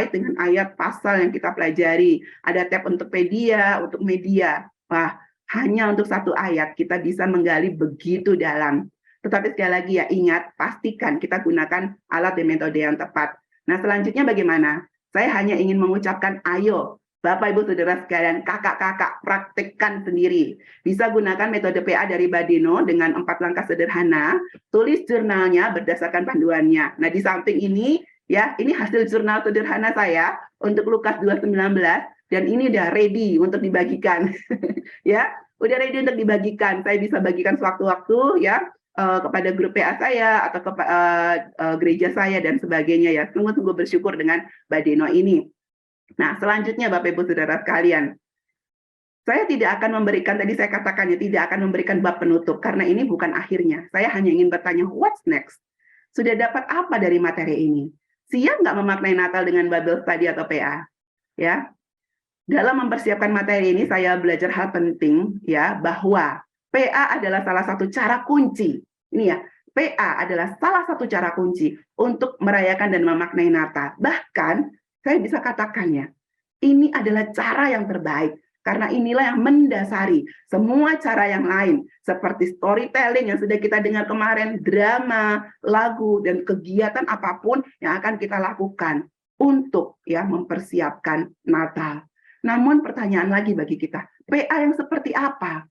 dengan ayat pasal yang kita pelajari. Ada tab untuk media. Wah, hanya untuk satu ayat kita bisa menggali begitu dalam. Tetapi sekali lagi ya, ingat, pastikan kita gunakan alat dan metode yang tepat. Nah, selanjutnya bagaimana? Saya hanya ingin mengucapkan, ayo Bapak Ibu Saudara sekalian, kakak-kakak, praktekkan sendiri. Bisa gunakan metode PA dari Badeno dengan 4 langkah sederhana. Tulis jurnalnya berdasarkan panduannya. Nah, di samping ini ya, ini hasil jurnal sederhana saya untuk Lukas 2:19, dan ini udah ready untuk dibagikan. Ya, udah ready untuk dibagikan. Saya bisa bagikan sewaktu-waktu ya kepada grup PA saya atau ke gereja saya dan sebagainya ya. Sungguh-sungguh bersyukur dengan Badeno ini. Nah, selanjutnya Bapak Ibu Saudara sekalian, saya tidak akan memberikan, tadi saya katakan ya, tidak akan memberikan bab penutup karena ini bukan akhirnya. Saya hanya ingin bertanya, what's next? Sudah dapat apa dari materi ini? Siap nggak memaknai Natal dengan Bible Study atau PA? Ya, dalam mempersiapkan materi ini saya belajar hal penting ya, bahwa PA adalah salah satu cara kunci. Ini ya, PA adalah salah satu cara kunci untuk merayakan dan memaknai Natal. Bahkan saya bisa katakannya, ini adalah cara yang terbaik. Karena inilah yang mendasari semua cara yang lain, seperti storytelling yang sudah kita dengar kemarin, drama, lagu, dan kegiatan apapun yang akan kita lakukan untuk ya mempersiapkan Natal. Namun pertanyaan lagi bagi kita, PA yang seperti apa?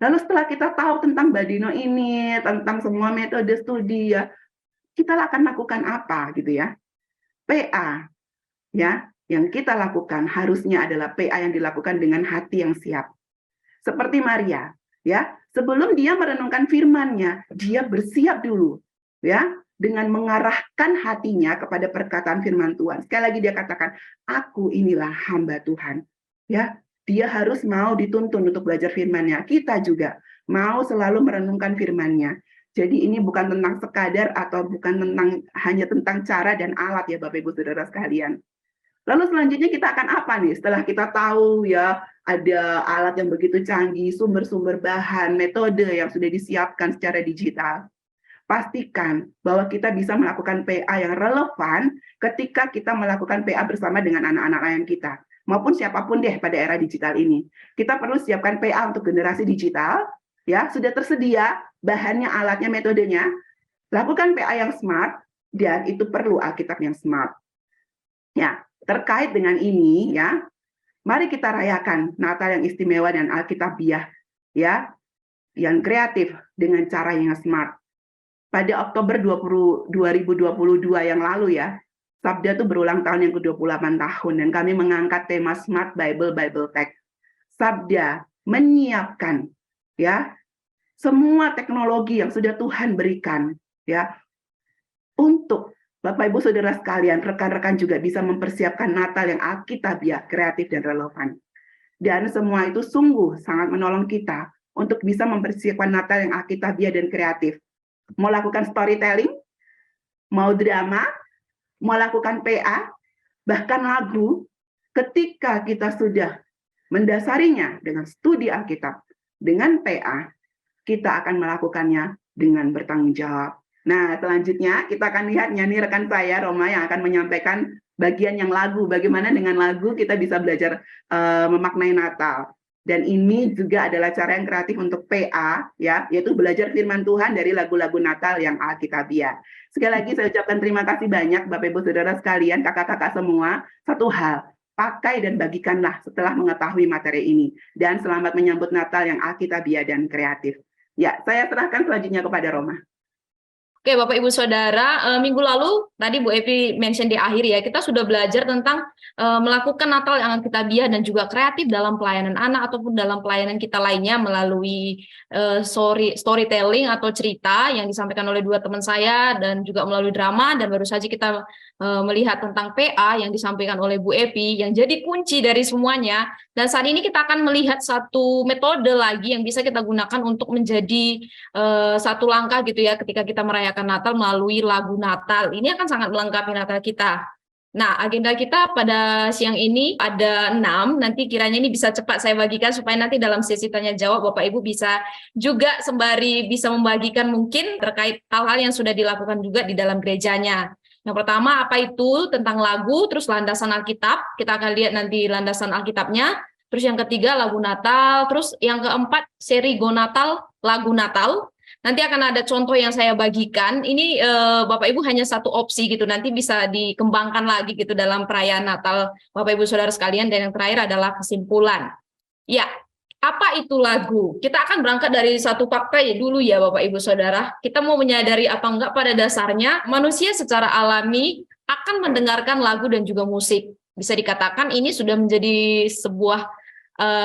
Lalu setelah kita tahu tentang Badeno ini, tentang semua metode studi ya, kita akan lakukan apa gitu ya? PA ya, yang kita lakukan harusnya adalah PA yang dilakukan dengan hati yang siap. Seperti Maria, ya, sebelum dia merenungkan firman-Nya, dia bersiap dulu, ya, dengan mengarahkan hatinya kepada perkataan firman Tuhan. Sekali lagi dia katakan, aku inilah hamba Tuhan. Ya, dia harus mau dituntun untuk belajar firman-Nya. Kita juga mau selalu merenungkan firman-Nya. Jadi ini bukan tentang sekadar atau bukan hanya tentang cara dan alat ya Bapak Ibu Saudara sekalian. Lalu selanjutnya kita akan apa nih? Setelah kita tahu ya ada alat yang begitu canggih, sumber-sumber bahan, metode yang sudah disiapkan secara digital. Pastikan bahwa kita bisa melakukan PA yang relevan ketika kita melakukan PA bersama dengan anak-anak lain kita. Maupun siapapun deh pada era digital ini. Kita perlu siapkan PA untuk generasi digital, ya sudah tersedia bahannya, alatnya, metodenya. Lakukan PA yang smart, dan itu perlu Alkitab yang smart. Ya, terkait dengan ini ya, Mari kita rayakan Natal yang istimewa dan Alkitabiah, ya, yang kreatif dengan cara yang smart. Pada Oktober 2022 yang lalu ya, Sabda itu berulang tahun yang ke-28 tahun, dan kami mengangkat tema Smart Bible Tech. Sabda menyiapkan ya semua teknologi yang sudah Tuhan berikan ya untuk Bapak Ibu Saudara sekalian, rekan-rekan juga bisa mempersiapkan Natal yang alkitabiah, kreatif dan relevan. Dan semua itu sungguh sangat menolong kita untuk bisa mempersiapkan Natal yang alkitabiah dan kreatif. Mau lakukan storytelling, mau drama, mau lakukan PA, bahkan lagu, ketika kita sudah mendasarinya dengan studi Alkitab, dengan PA, kita akan melakukannya dengan bertanggung jawab. Nah, selanjutnya kita akan lihat nyanyi rekan saya, Roma, yang akan menyampaikan bagian yang lagu. Bagaimana dengan lagu kita bisa belajar memaknai Natal. Dan ini juga adalah cara yang kreatif untuk PA, ya, yaitu belajar firman Tuhan dari lagu-lagu Natal yang Alkitabiah. Sekali lagi saya ucapkan terima kasih banyak Bapak Ibu Saudara sekalian, kakak-kakak semua. Satu hal, pakai dan bagikanlah setelah mengetahui materi ini. Dan selamat menyambut Natal yang Alkitabiah dan kreatif. Ya, saya serahkan selanjutnya kepada Roma. Oke, Bapak Ibu Saudara, minggu lalu tadi Bu Evi mention di akhir ya, kita sudah belajar tentang melakukan Natal yang alkitabiah dan juga kreatif dalam pelayanan anak ataupun dalam pelayanan kita lainnya melalui storytelling atau cerita yang disampaikan oleh dua teman saya dan juga melalui drama, dan baru saja kita melihat tentang PA yang disampaikan oleh Bu Evi yang jadi kunci dari semuanya. Dan saat ini kita akan melihat satu metode lagi yang bisa kita gunakan untuk menjadi satu langkah gitu ya ketika kita merayakan Natal melalui lagu Natal. Ini akan sangat melengkapi Natal kita. Nah, agenda kita pada siang ini ada 6, nanti kiranya ini bisa cepat saya bagikan supaya nanti dalam sesi tanya jawab Bapak Ibu bisa juga sembari bisa membagikan mungkin terkait hal-hal yang sudah dilakukan juga di dalam gerejanya. Yang pertama apa itu tentang lagu, terus landasan Alkitab, kita akan lihat nanti landasan Alkitabnya. Terus yang ketiga lagu Natal, terus yang keempat seri Go Natal, lagu Natal. Nanti akan ada contoh yang saya bagikan. Ini Bapak Ibu hanya satu opsi gitu, nanti bisa dikembangkan lagi gitu dalam perayaan Natal Bapak Ibu Saudara sekalian. Dan yang terakhir adalah kesimpulan. Ya, apa itu lagu? Kita akan berangkat dari satu fakta ya dulu ya Bapak Ibu Saudara. Kita mau menyadari apa enggak pada dasarnya manusia secara alami akan mendengarkan lagu dan juga musik. Bisa dikatakan ini sudah menjadi sebuah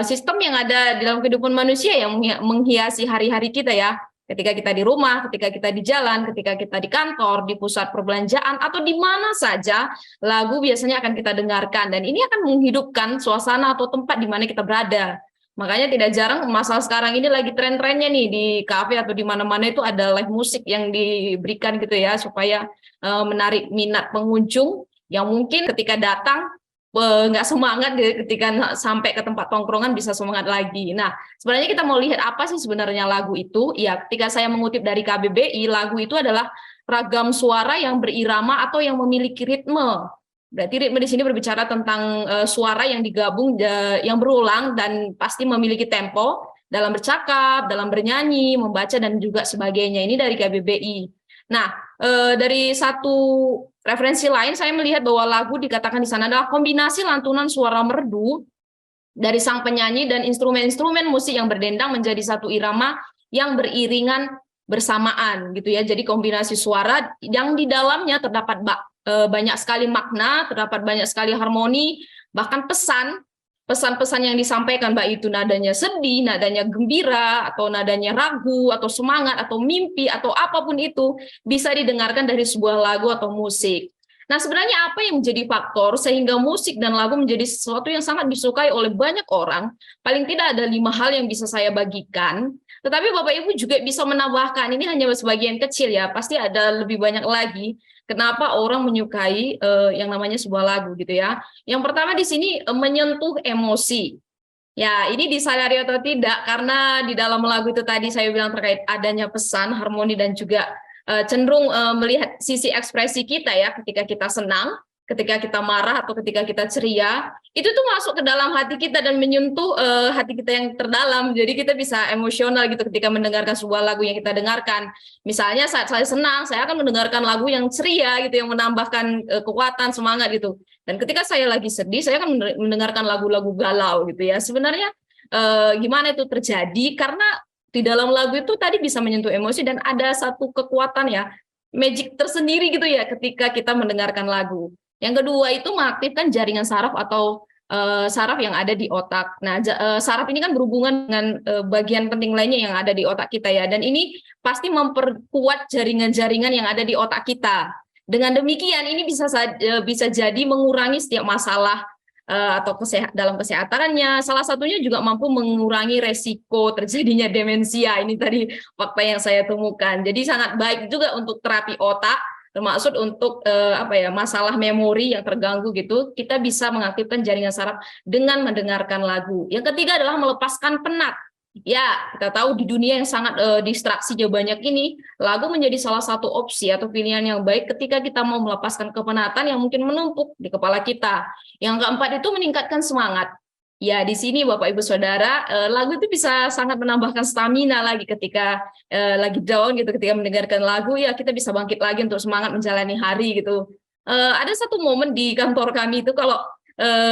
sistem yang ada di dalam kehidupan manusia yang menghiasi hari-hari kita ya. Ketika kita di rumah, ketika kita di jalan, ketika kita di kantor, di pusat perbelanjaan, atau di mana saja, lagu biasanya akan kita dengarkan. Dan ini akan menghidupkan suasana atau tempat di mana kita berada. Makanya tidak jarang masalah sekarang ini lagi tren-trennya nih di kafe atau di mana-mana itu ada live musik yang diberikan gitu ya, supaya menarik minat pengunjung yang mungkin ketika datang nggak semangat ketika sampai ke tempat tongkrongan bisa semangat lagi. Nah, sebenarnya kita mau lihat apa sih sebenarnya lagu itu? Ya, ketika saya mengutip dari KBBI, lagu itu adalah ragam suara yang berirama atau yang memiliki ritme. Berarti ritme di sini berbicara tentang suara yang digabung, yang berulang dan pasti memiliki tempo dalam bercakap, dalam bernyanyi, membaca dan juga sebagainya. Ini dari KBBI. Nah, dari satu referensi lain, saya melihat bahwa lagu dikatakan di sana adalah kombinasi lantunan suara merdu dari sang penyanyi dan instrumen-instrumen musik yang berdendang menjadi satu irama yang beriringan bersamaan, gitu ya. Jadi kombinasi suara yang di dalamnya terdapat banyak sekali makna, terdapat banyak sekali harmoni, bahkan pesan-pesan yang disampaikan, baik itu nadanya sedih, nadanya gembira, atau nadanya ragu, atau semangat, atau mimpi, atau apapun itu, bisa didengarkan dari sebuah lagu atau musik. Nah, sebenarnya apa yang menjadi faktor sehingga musik dan lagu menjadi sesuatu yang sangat disukai oleh banyak orang? Paling tidak ada 5 hal yang bisa saya bagikan, tetapi Bapak Ibu juga bisa menambahkan, ini hanya sebagian kecil ya, pasti ada lebih banyak lagi. Kenapa orang menyukai yang namanya sebuah lagu gitu ya. Yang pertama di sini menyentuh emosi. Ya, ini disadari atau tidak, karena di dalam lagu itu tadi saya bilang terkait adanya pesan, harmoni dan juga cenderung melihat sisi ekspresi kita ya ketika kita senang, ketika kita marah atau ketika kita ceria, itu tuh masuk ke dalam hati kita dan menyentuh hati kita yang terdalam. Jadi kita bisa emosional gitu ketika mendengarkan sebuah lagu yang kita dengarkan. Misalnya saat saya senang, saya akan mendengarkan lagu yang ceria gitu, yang menambahkan kekuatan, semangat gitu. Dan ketika saya lagi sedih, saya akan mendengarkan lagu-lagu galau gitu ya. Sebenarnya gimana itu terjadi? Karena di dalam lagu itu tadi bisa menyentuh emosi dan ada satu kekuatan ya, magic tersendiri gitu ya ketika kita mendengarkan lagu. Yang kedua itu mengaktifkan jaringan saraf atau saraf yang ada di otak. Nah, saraf ini kan berhubungan dengan bagian penting lainnya yang ada di otak kita ya. Dan ini pasti memperkuat jaringan-jaringan yang ada di otak kita. Dengan demikian ini bisa jadi mengurangi setiap masalah atau dalam kesehatannya. Salah satunya juga mampu mengurangi resiko terjadinya demensia. Ini tadi fakta yang saya temukan. Jadi sangat baik juga untuk terapi otak, termasuk untuk masalah memori yang terganggu gitu. Kita bisa mengaktifkan jaringan saraf dengan mendengarkan lagu. Yang ketiga adalah melepaskan penat. Ya, kita tahu di dunia yang sangat distraksinya banyak ini, lagu menjadi salah satu opsi atau pilihan yang baik ketika kita mau melepaskan kepenatan yang mungkin menumpuk di kepala kita. Yang keempat itu meningkatkan semangat. Ya, di sini Bapak Ibu Saudara, lagu itu bisa sangat menambahkan stamina lagi ketika lagi down gitu, ketika mendengarkan lagu ya kita bisa bangkit lagi untuk semangat menjalani hari gitu. Ada satu momen di kantor kami itu kalau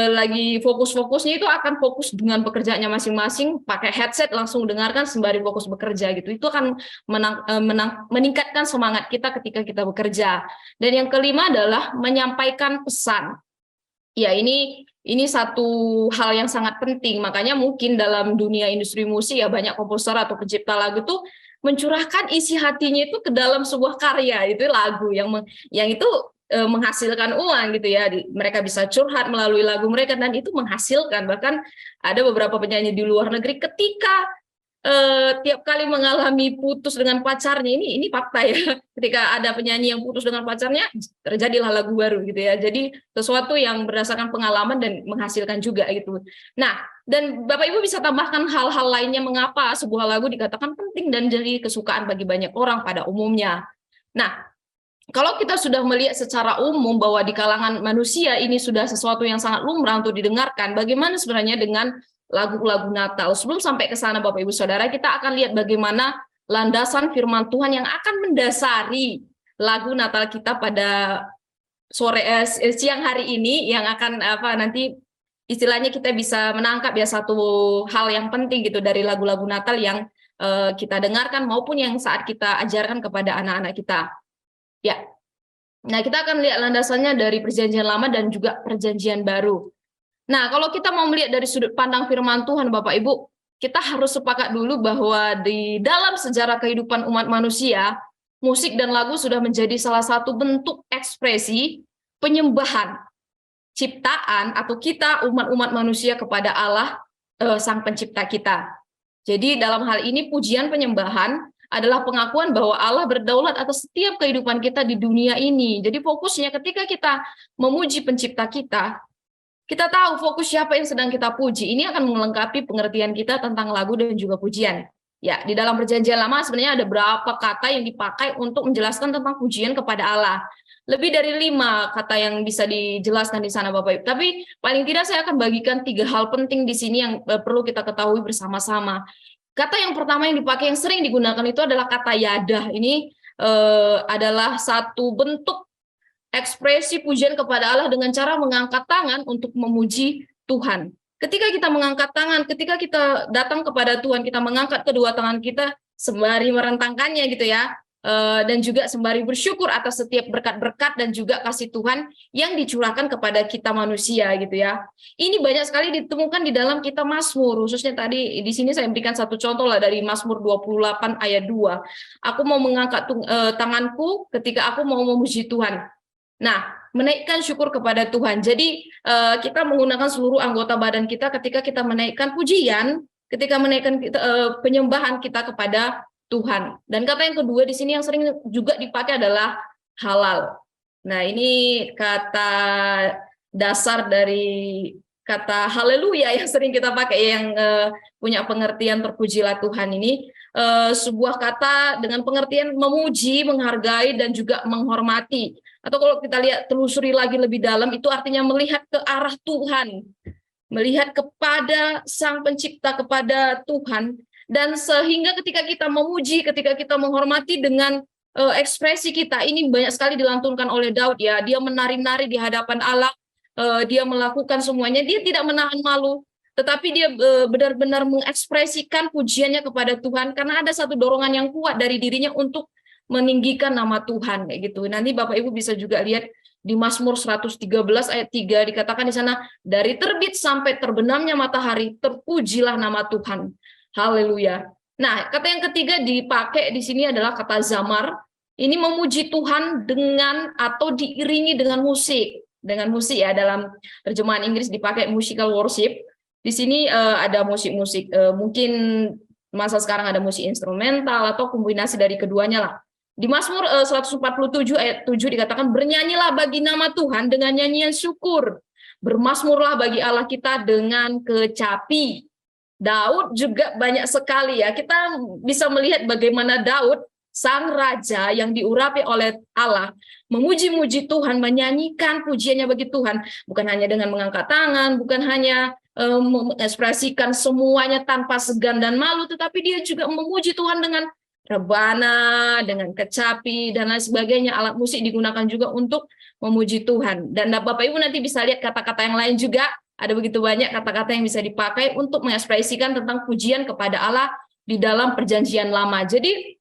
lagi fokus-fokusnya itu akan fokus dengan pekerjaannya masing-masing, pakai headset langsung dengarkan sembari fokus bekerja gitu. Itu akan meningkatkan semangat kita ketika kita bekerja. Dan yang kelima adalah menyampaikan pesan. Ya, ini satu hal yang sangat penting. Makanya mungkin dalam dunia industri musik ya banyak komposer atau pencipta lagu itu mencurahkan isi hatinya itu ke dalam sebuah karya, itu lagu yang itu menghasilkan uang gitu ya. Mereka bisa curhat melalui lagu mereka dan itu menghasilkan. Bahkan ada beberapa penyanyi di luar negeri ketika tiap kali mengalami putus dengan pacarnya, ini fakta ya, ketika ada penyanyi yang putus dengan pacarnya terjadilah lagu baru gitu ya. Jadi sesuatu yang berdasarkan pengalaman dan menghasilkan juga gitu. Nah, dan Bapak Ibu bisa tambahkan hal-hal lainnya mengapa sebuah lagu dikatakan penting dan jadi kesukaan bagi banyak orang pada umumnya. Nah, kalau kita sudah melihat secara umum bahwa di kalangan manusia ini sudah sesuatu yang sangat lumrah untuk didengarkan, bagaimana sebenarnya dengan lagu-lagu Natal? Sebelum sampai ke sana Bapak Ibu Saudara, kita akan lihat bagaimana landasan firman Tuhan yang akan mendasari lagu Natal kita pada siang hari ini, yang akan nanti istilahnya kita bisa menangkap ya satu hal yang penting gitu dari lagu-lagu Natal yang kita dengarkan maupun yang saat kita ajarkan kepada anak-anak kita. Ya, nah kita akan lihat landasannya dari Perjanjian Lama dan juga Perjanjian Baru. Nah, kalau kita mau melihat dari sudut pandang firman Tuhan, Bapak Ibu, kita harus sepakat dulu bahwa di dalam sejarah kehidupan umat manusia, musik dan lagu sudah menjadi salah satu bentuk ekspresi penyembahan ciptaan atau kita umat-umat manusia kepada Allah, Sang Pencipta kita. Jadi dalam hal ini pujian penyembahan adalah pengakuan bahwa Allah berdaulat atas setiap kehidupan kita di dunia ini. Jadi fokusnya ketika kita memuji pencipta kita tahu fokus siapa yang sedang kita puji. Ini akan melengkapi pengertian kita tentang lagu dan juga pujian. Ya, di dalam Perjanjian Lama sebenarnya ada berapa kata yang dipakai untuk menjelaskan tentang pujian kepada Allah. Lebih dari 5 kata yang bisa dijelaskan di sana Bapak Ibu. Tapi paling tidak saya akan bagikan 3 hal penting di sini yang perlu kita ketahui bersama-sama. Kata yang pertama yang dipakai yang sering digunakan itu adalah kata yadah. Ini adalah satu bentuk ekspresi pujian kepada Allah dengan cara mengangkat tangan untuk memuji Tuhan. Ketika kita mengangkat tangan, ketika kita datang kepada Tuhan, kita mengangkat kedua tangan kita sembari merentangkannya gitu ya. Dan juga sembari bersyukur atas setiap berkat-berkat dan juga kasih Tuhan yang dicurahkan kepada kita manusia gitu ya. Ini banyak sekali ditemukan di dalam kitab Mazmur, khususnya tadi di sini saya berikan satu contoh lah dari Mazmur 28 ayat 2. Aku mau mengangkat tanganku ketika aku mau memuji Tuhan. Nah, menaikkan syukur kepada Tuhan. Jadi kita menggunakan seluruh anggota badan kita ketika kita menaikkan pujian, ketika menaikkan penyembahan kita kepada Tuhan. Dan kata yang kedua di sini yang sering juga dipakai adalah halal. Nah, ini kata dasar dari kata haleluya yang sering kita pakai, yang punya pengertian terpujilah Tuhan ini. Sebuah kata dengan pengertian memuji, menghargai, dan juga menghormati. atau kalau kita lihat telusuri lagi lebih dalam, itu artinya melihat ke arah Tuhan, melihat kepada Sang Pencipta, kepada Tuhan. Dan sehingga ketika kita memuji, ketika kita menghormati dengan ekspresi kita, ini banyak sekali dilantunkan oleh Daud ya, dia menari-nari di hadapan Allah, dia melakukan semuanya, dia tidak menahan malu, tetapi dia benar-benar mengekspresikan pujiannya kepada Tuhan, karena ada satu dorongan yang kuat dari dirinya untuk meninggikan nama Tuhan kayak gitu. Nanti Bapak Ibu bisa juga lihat di Mazmur 113 ayat 3 dikatakan di sana, dari terbit sampai terbenamnya matahari terpujilah nama Tuhan. Haleluya. Nah, kata yang ketiga dipakai di sini adalah kata zamar. Ini memuji Tuhan dengan atau diiringi dengan musik. Dengan musik ya, dalam terjemahan Inggris dipakai musical worship. Di sini ada musik-musik, mungkin masa sekarang ada musik instrumental atau kombinasi dari keduanya lah. Di Mazmur 147 ayat 7 dikatakan, bernyanyilah bagi nama Tuhan dengan nyanyian syukur. Bermazmurlah bagi Allah kita dengan kecapi. Daud juga banyak sekali ya. Kita bisa melihat bagaimana Daud, sang raja yang diurapi oleh Allah, memuji-muji Tuhan, menyanyikan pujiannya bagi Tuhan. Bukan hanya dengan mengangkat tangan, bukan hanya mengekspresikan semuanya tanpa segan dan malu, tetapi dia juga memuji Tuhan dengan rebana, dengan kecapi, dan lain sebagainya. Alat musik digunakan juga untuk memuji Tuhan. Dan Bapak Ibu nanti bisa lihat kata-kata yang lain juga, ada begitu banyak kata-kata yang bisa dipakai untuk mengekspresikan tentang pujian kepada Allah di dalam Perjanjian Lama. Jadi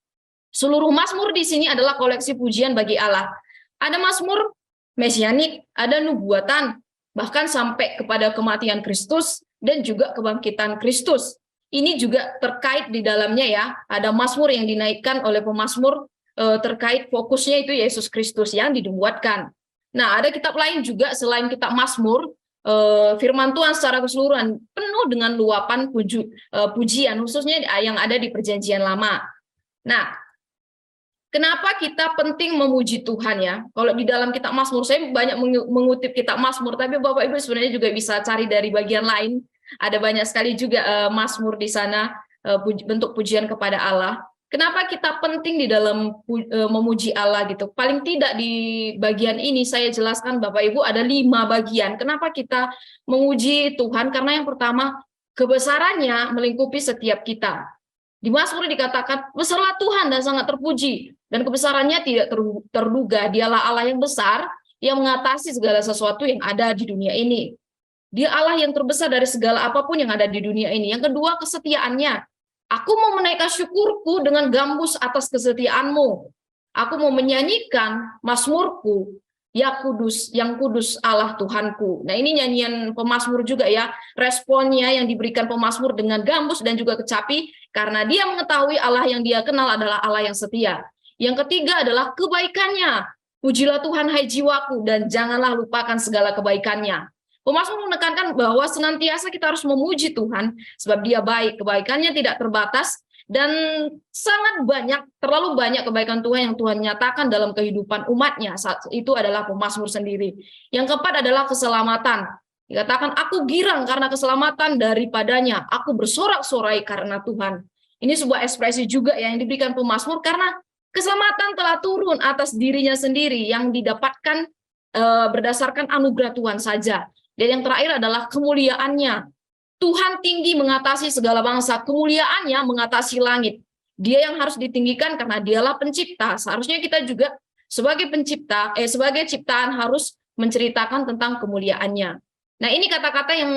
seluruh mazmur di sini adalah koleksi pujian bagi Allah. Ada mazmur mesianik, ada nubuatan, bahkan sampai kepada kematian Kristus dan juga kebangkitan Kristus. Ini juga terkait di dalamnya ya, ada mazmur yang dinaikkan oleh pemazmur terkait fokusnya itu Yesus Kristus yang dinubuatkan. Nah, ada kitab lain juga selain kitab Mazmur, firman Tuhan secara keseluruhan penuh dengan luapan pujian, khususnya yang ada di Perjanjian Lama. Nah, kenapa kita penting memuji Tuhan ya? Kalau di dalam kitab Mazmur, saya banyak mengutip kitab Mazmur, tapi Bapak Ibu sebenarnya juga bisa cari dari bagian lain. Ada banyak sekali juga Mazmur di sana, bentuk pujian kepada Allah. Kenapa kita penting di dalam memuji Allah gitu? Paling tidak di bagian ini saya jelaskan Bapak Ibu ada 5 bagian. Kenapa kita memuji Tuhan? Karena yang pertama, kebesarannya melingkupi setiap kita. Di Mazmur dikatakan, besarlah Tuhan dan sangat terpuji. Dan kebesarannya tidak terduga. Dialah Allah yang besar, yang mengatasi segala sesuatu yang ada di dunia ini. Dia Allah yang terbesar dari segala apapun yang ada di dunia ini. Yang kedua, kesetiaannya. Aku mau menaikkan syukurku dengan gambus atas kesetiaanmu. Aku mau menyanyikan mazmurku, ya kudus, yang kudus Allah Tuhanku. Nah, ini nyanyian pemazmur juga ya. Responnya yang diberikan pemazmur dengan gambus dan juga kecapi, karena dia mengetahui Allah yang dia kenal adalah Allah yang setia. Yang ketiga adalah kebaikannya. Pujilah Tuhan hai jiwaku, dan janganlah lupakan segala kebaikannya. Pemazmur menekankan bahwa senantiasa kita harus memuji Tuhan, sebab dia baik, kebaikannya tidak terbatas, dan sangat banyak, terlalu banyak kebaikan Tuhan yang Tuhan nyatakan dalam kehidupan umatnya. Itu adalah pemazmur sendiri. Yang keempat adalah keselamatan. Dikatakan, aku girang karena keselamatan daripadanya, aku bersorak-sorai karena Tuhan. Ini sebuah ekspresi juga yang diberikan pemazmur, karena keselamatan telah turun atas dirinya sendiri yang didapatkan berdasarkan anugerah Tuhan saja. Dan yang terakhir adalah kemuliaannya. Tuhan tinggi mengatasi segala bangsa, kemuliaannya mengatasi langit. Dia yang harus ditinggikan karena dialah pencipta. Seharusnya kita juga sebagai pencipta, sebagai ciptaan harus menceritakan tentang kemuliaannya. Nah, ini kata-kata yang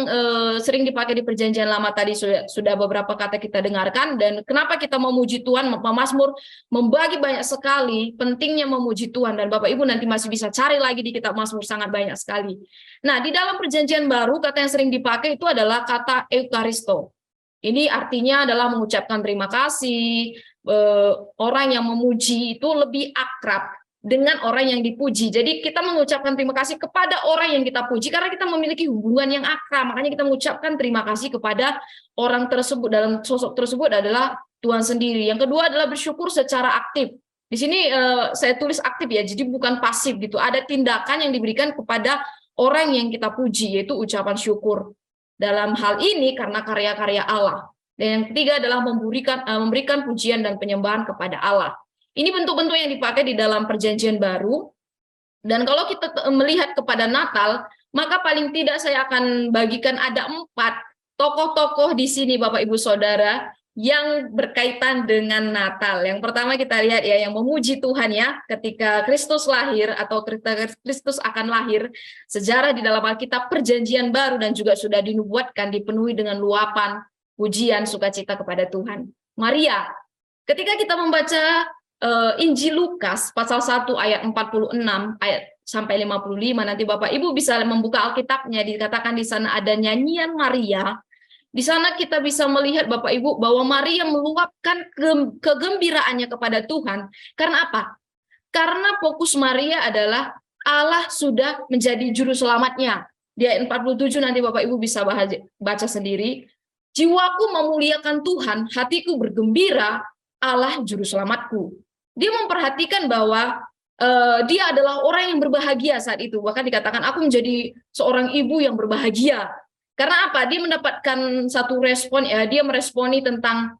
sering dipakai di Perjanjian Lama tadi, sudah beberapa kata kita dengarkan. Dan kenapa kita memuji Tuhan? Mazmur membagi banyak sekali pentingnya memuji Tuhan, dan Bapak Ibu nanti masih bisa cari lagi di kitab Mazmur, sangat banyak sekali. Nah, di dalam Perjanjian Baru kata yang sering dipakai itu adalah kata Eukaristo. Ini artinya adalah mengucapkan terima kasih. Orang yang memuji itu lebih akrab dengan orang yang dipuji. Jadi kita mengucapkan terima kasih kepada orang yang kita puji karena kita memiliki hubungan yang akrab. Makanya kita mengucapkan terima kasih kepada orang tersebut. Dalam sosok tersebut adalah Tuhan sendiri. Yang kedua adalah bersyukur secara aktif. Di sini saya tulis aktif ya, jadi bukan pasif gitu. Ada tindakan yang diberikan kepada orang yang kita puji, yaitu ucapan syukur. Dalam hal ini karena karya-karya Allah. Dan yang ketiga adalah memberikan pujian dan penyembahan kepada Allah. Ini bentuk-bentuk yang dipakai di dalam Perjanjian Baru. Dan kalau kita melihat kepada Natal, maka paling tidak saya akan bagikan ada 4 tokoh-tokoh di sini Bapak Ibu Saudara yang berkaitan dengan Natal. Yang pertama kita lihat ya, yang memuji Tuhan ya, ketika Kristus lahir atau ketika Kristus akan lahir, sejarah di dalam Alkitab Perjanjian Baru dan juga sudah dinubuatkan dipenuhi dengan luapan pujian sukacita kepada Tuhan. Maria, ketika kita membaca Injil Lukas pasal 1 ayat 46 ayat sampai 55, nanti Bapak Ibu bisa membuka Alkitabnya, dikatakan di sana ada nyanyian Maria. Di sana kita bisa melihat Bapak Ibu bahwa Maria meluapkan kegembiraannya kepada Tuhan. Karena apa? Karena fokus Maria adalah Allah sudah menjadi juru selamatnya. Di ayat 47 nanti Bapak Ibu bisa baca sendiri. Jiwaku memuliakan Tuhan, hatiku bergembira, Allah juru selamatku. Dia memperhatikan bahwa dia adalah orang yang berbahagia saat itu. Bahkan dikatakan aku menjadi seorang ibu yang berbahagia. Karena apa? Dia mendapatkan satu respon ya, dia meresponi tentang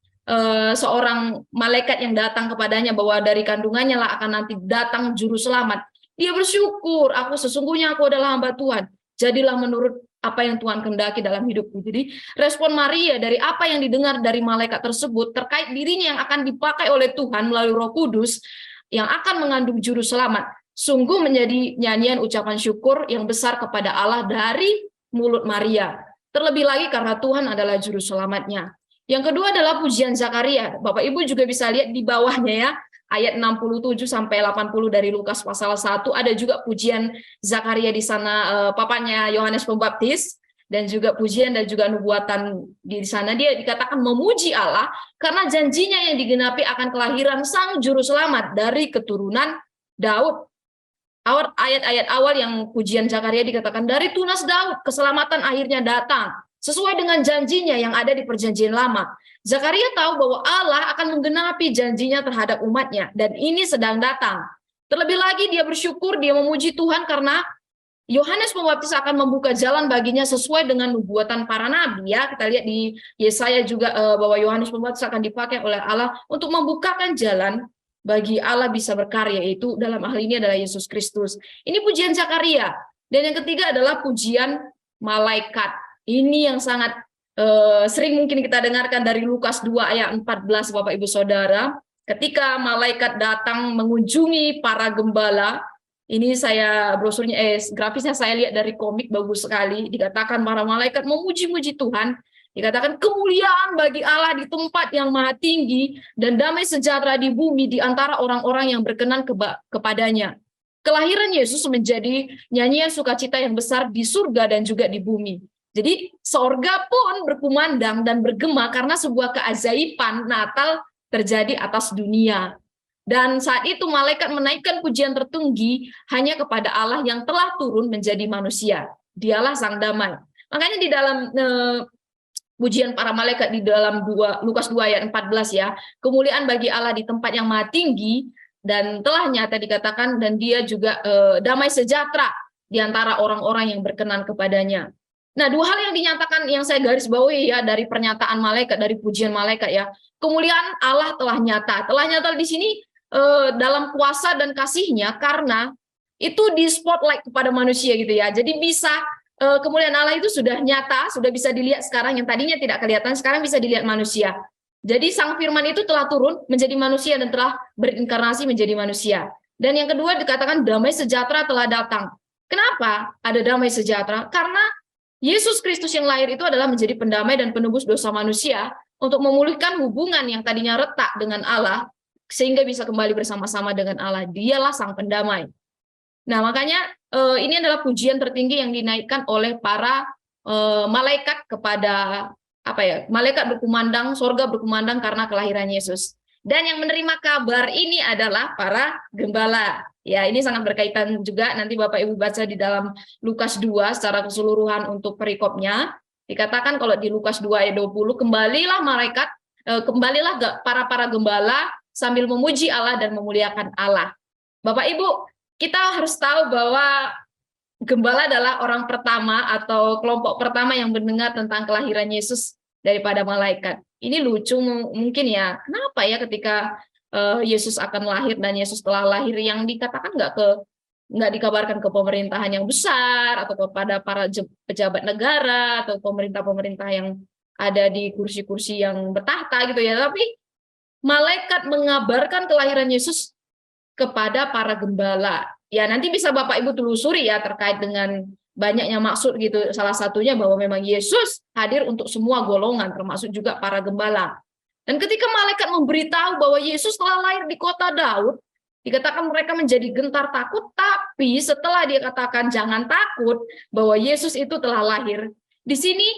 seorang malaikat yang datang kepadanya bahwa dari kandungannya lah akan nanti datang juru selamat. Dia bersyukur, sesungguhnya aku adalah hamba Tuhan. Jadilah menurut apa yang Tuhan kehendaki dalam hidupku. Jadi respon Maria dari apa yang didengar dari malaikat tersebut terkait dirinya yang akan dipakai oleh Tuhan melalui Roh Kudus yang akan mengandung juru selamat, sungguh menjadi nyanyian ucapan syukur yang besar kepada Allah dari mulut Maria. Terlebih lagi karena Tuhan adalah juru selamatnya. Yang kedua adalah pujian Zakaria. Bapak Ibu juga bisa lihat di bawahnya ya, ayat 67 sampai 80 dari Lukas pasal 1, ada juga pujian Zakaria di sana, papanya Yohanes Pembaptis, dan juga pujian dan juga nubuatan di sana. Dia dikatakan memuji Allah karena janjinya yang digenapi akan kelahiran sang juru selamat dari keturunan Daud. Ayat-ayat awal yang pujian Zakaria dikatakan dari tunas Daud keselamatan akhirnya datang sesuai dengan janjinya yang ada di perjanjian lama. Zakaria tahu bahwa Allah akan menggenapi janjinya terhadap umatnya dan ini sedang datang. Terlebih lagi dia bersyukur, dia memuji Tuhan karena Yohanes Pembaptis akan membuka jalan baginya sesuai dengan nubuatan para nabi ya. Kita lihat di Yesaya juga bahwa Yohanes Pembaptis akan dipakai oleh Allah untuk membukakan jalan bagi Allah bisa berkarya, itu dalam hal ini adalah Yesus Kristus. Ini pujian Zakaria. Dan yang ketiga adalah pujian malaikat. Ini yang sangat sering mungkin kita dengarkan dari Lukas 2 ayat 14 Bapak Ibu Saudara. Ketika malaikat datang mengunjungi para gembala, ini saya brosurnya, grafisnya saya lihat dari komik, bagus sekali. Dikatakan para malaikat memuji-muji Tuhan. Dikatakan kemuliaan bagi Allah di tempat yang maha tinggi dan damai sejahtera di bumi di antara orang-orang yang berkenan kepadanya. Kelahiran Yesus menjadi nyanyian sukacita yang besar di surga dan juga di bumi. Jadi sorga pun berkumandang dan bergema karena sebuah keajaiban Natal terjadi atas dunia. Dan saat itu malaikat menaikkan pujian tertinggi hanya kepada Allah yang telah turun menjadi manusia. Dialah sang damai. Makanya di dalam pujian para malaikat di dalam Lukas 2 ayat 14 ya, kemuliaan bagi Allah di tempat yang maha tinggi dan telah nyata dikatakan, dan dia juga damai sejahtera di antara orang-orang yang berkenan kepadanya. Nah, dua hal yang dinyatakan yang saya garis bawahi ya dari pernyataan malaikat, dari pujian malaikat ya. Kemuliaan Allah telah nyata di sini dalam kuasa dan kasihnya karena itu di spotlight kepada manusia gitu ya. Jadi bisa kemuliaan Allah itu sudah nyata, sudah bisa dilihat sekarang, yang tadinya tidak kelihatan sekarang bisa dilihat manusia. Jadi sang firman itu telah turun menjadi manusia dan telah berinkarnasi menjadi manusia. Dan yang kedua dikatakan damai sejahtera telah datang. Kenapa ada damai sejahtera? Karena Yesus Kristus yang lahir itu adalah menjadi pendamai dan penebus dosa manusia untuk memulihkan hubungan yang tadinya retak dengan Allah sehingga bisa kembali bersama-sama dengan Allah. Dialah sang pendamai. Nah, makanya ini adalah pujian tertinggi yang dinaikkan oleh para malaikat kepada malaikat berkumandang, sorga berkumandang karena kelahiran Yesus. Dan yang menerima kabar ini adalah para gembala. Ya, ini sangat berkaitan juga, nanti Bapak Ibu baca di dalam Lukas 2 secara keseluruhan untuk perikopnya. Dikatakan kalau di Lukas 2 ayat 20, kembalilah para gembala sambil memuji Allah dan memuliakan Allah. Bapak Ibu, kita harus tahu bahwa gembala adalah orang pertama atau kelompok pertama yang mendengar tentang kelahiran Yesus daripada malaikat. Ini lucu mungkin ya, kenapa ya ketika Yesus akan lahir dan Yesus telah lahir yang dikatakan nggak ke nggak dikabarkan ke pemerintahan yang besar atau kepada para pejabat negara atau pemerintah-pemerintah yang ada di kursi-kursi yang bertahta gitu ya, tapi malaikat mengabarkan kelahiran Yesus kepada para gembala. Ya, nanti bisa Bapak Ibu telusuri ya terkait dengan banyaknya maksud gitu. Salah satunya bahwa memang Yesus hadir untuk semua golongan, termasuk juga para gembala. Dan ketika malaikat memberitahu bahwa Yesus telah lahir di kota Daud, dikatakan mereka menjadi gentar takut, tapi setelah dia katakan jangan takut bahwa Yesus itu telah lahir. Di sini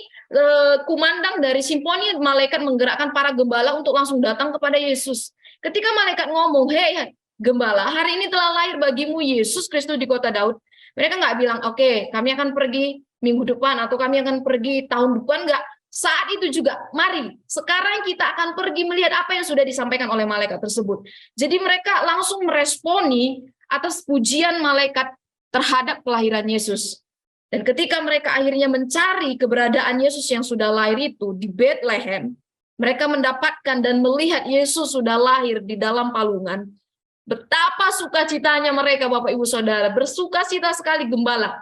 kumandang dari simfoni malaikat menggerakkan para gembala untuk langsung datang kepada Yesus. Ketika malaikat ngomong, "Hei gembala, hari ini telah lahir bagimu Yesus Kristus di kota Daud." Mereka nggak bilang, "Oke, kami akan pergi minggu depan atau kami akan pergi tahun depan." Nggak. Saat itu juga, mari sekarang kita akan pergi melihat apa yang sudah disampaikan oleh malaikat tersebut. Jadi mereka langsung meresponi atas pujian malaikat terhadap kelahiran Yesus. Dan ketika mereka akhirnya mencari keberadaan Yesus yang sudah lahir itu di Bethlehem, mereka mendapatkan dan melihat Yesus sudah lahir di dalam palungan. Betapa sukacitanya mereka, Bapak Ibu Saudara, bersukacita sekali gembala.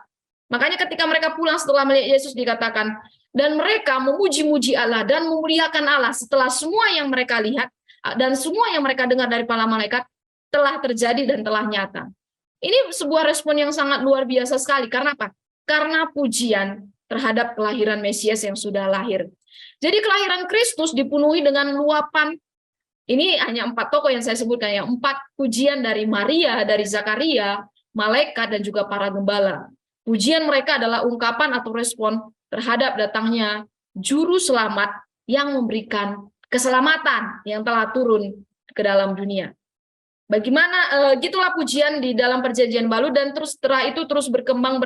Makanya ketika mereka pulang setelah melihat Yesus dikatakan, dan mereka memuji-muji Allah dan memuliakan Allah setelah semua yang mereka lihat dan semua yang mereka dengar dari para malaikat telah terjadi dan telah nyata. Ini sebuah respon yang sangat luar biasa sekali. Karena apa? Karena pujian terhadap kelahiran Mesias yang sudah lahir. Jadi kelahiran Kristus dipenuhi dengan luapan. Ini hanya 4 tokoh yang saya sebutkan, yang 4 pujian dari Maria, dari Zakaria, malaikat, dan juga para gembala. Pujian mereka adalah ungkapan atau respon terhadap datangnya juru selamat yang memberikan keselamatan yang telah turun ke dalam dunia. Bagaimana gitulah pujian di dalam perjanjian baru, dan terus setelah itu terus berkembang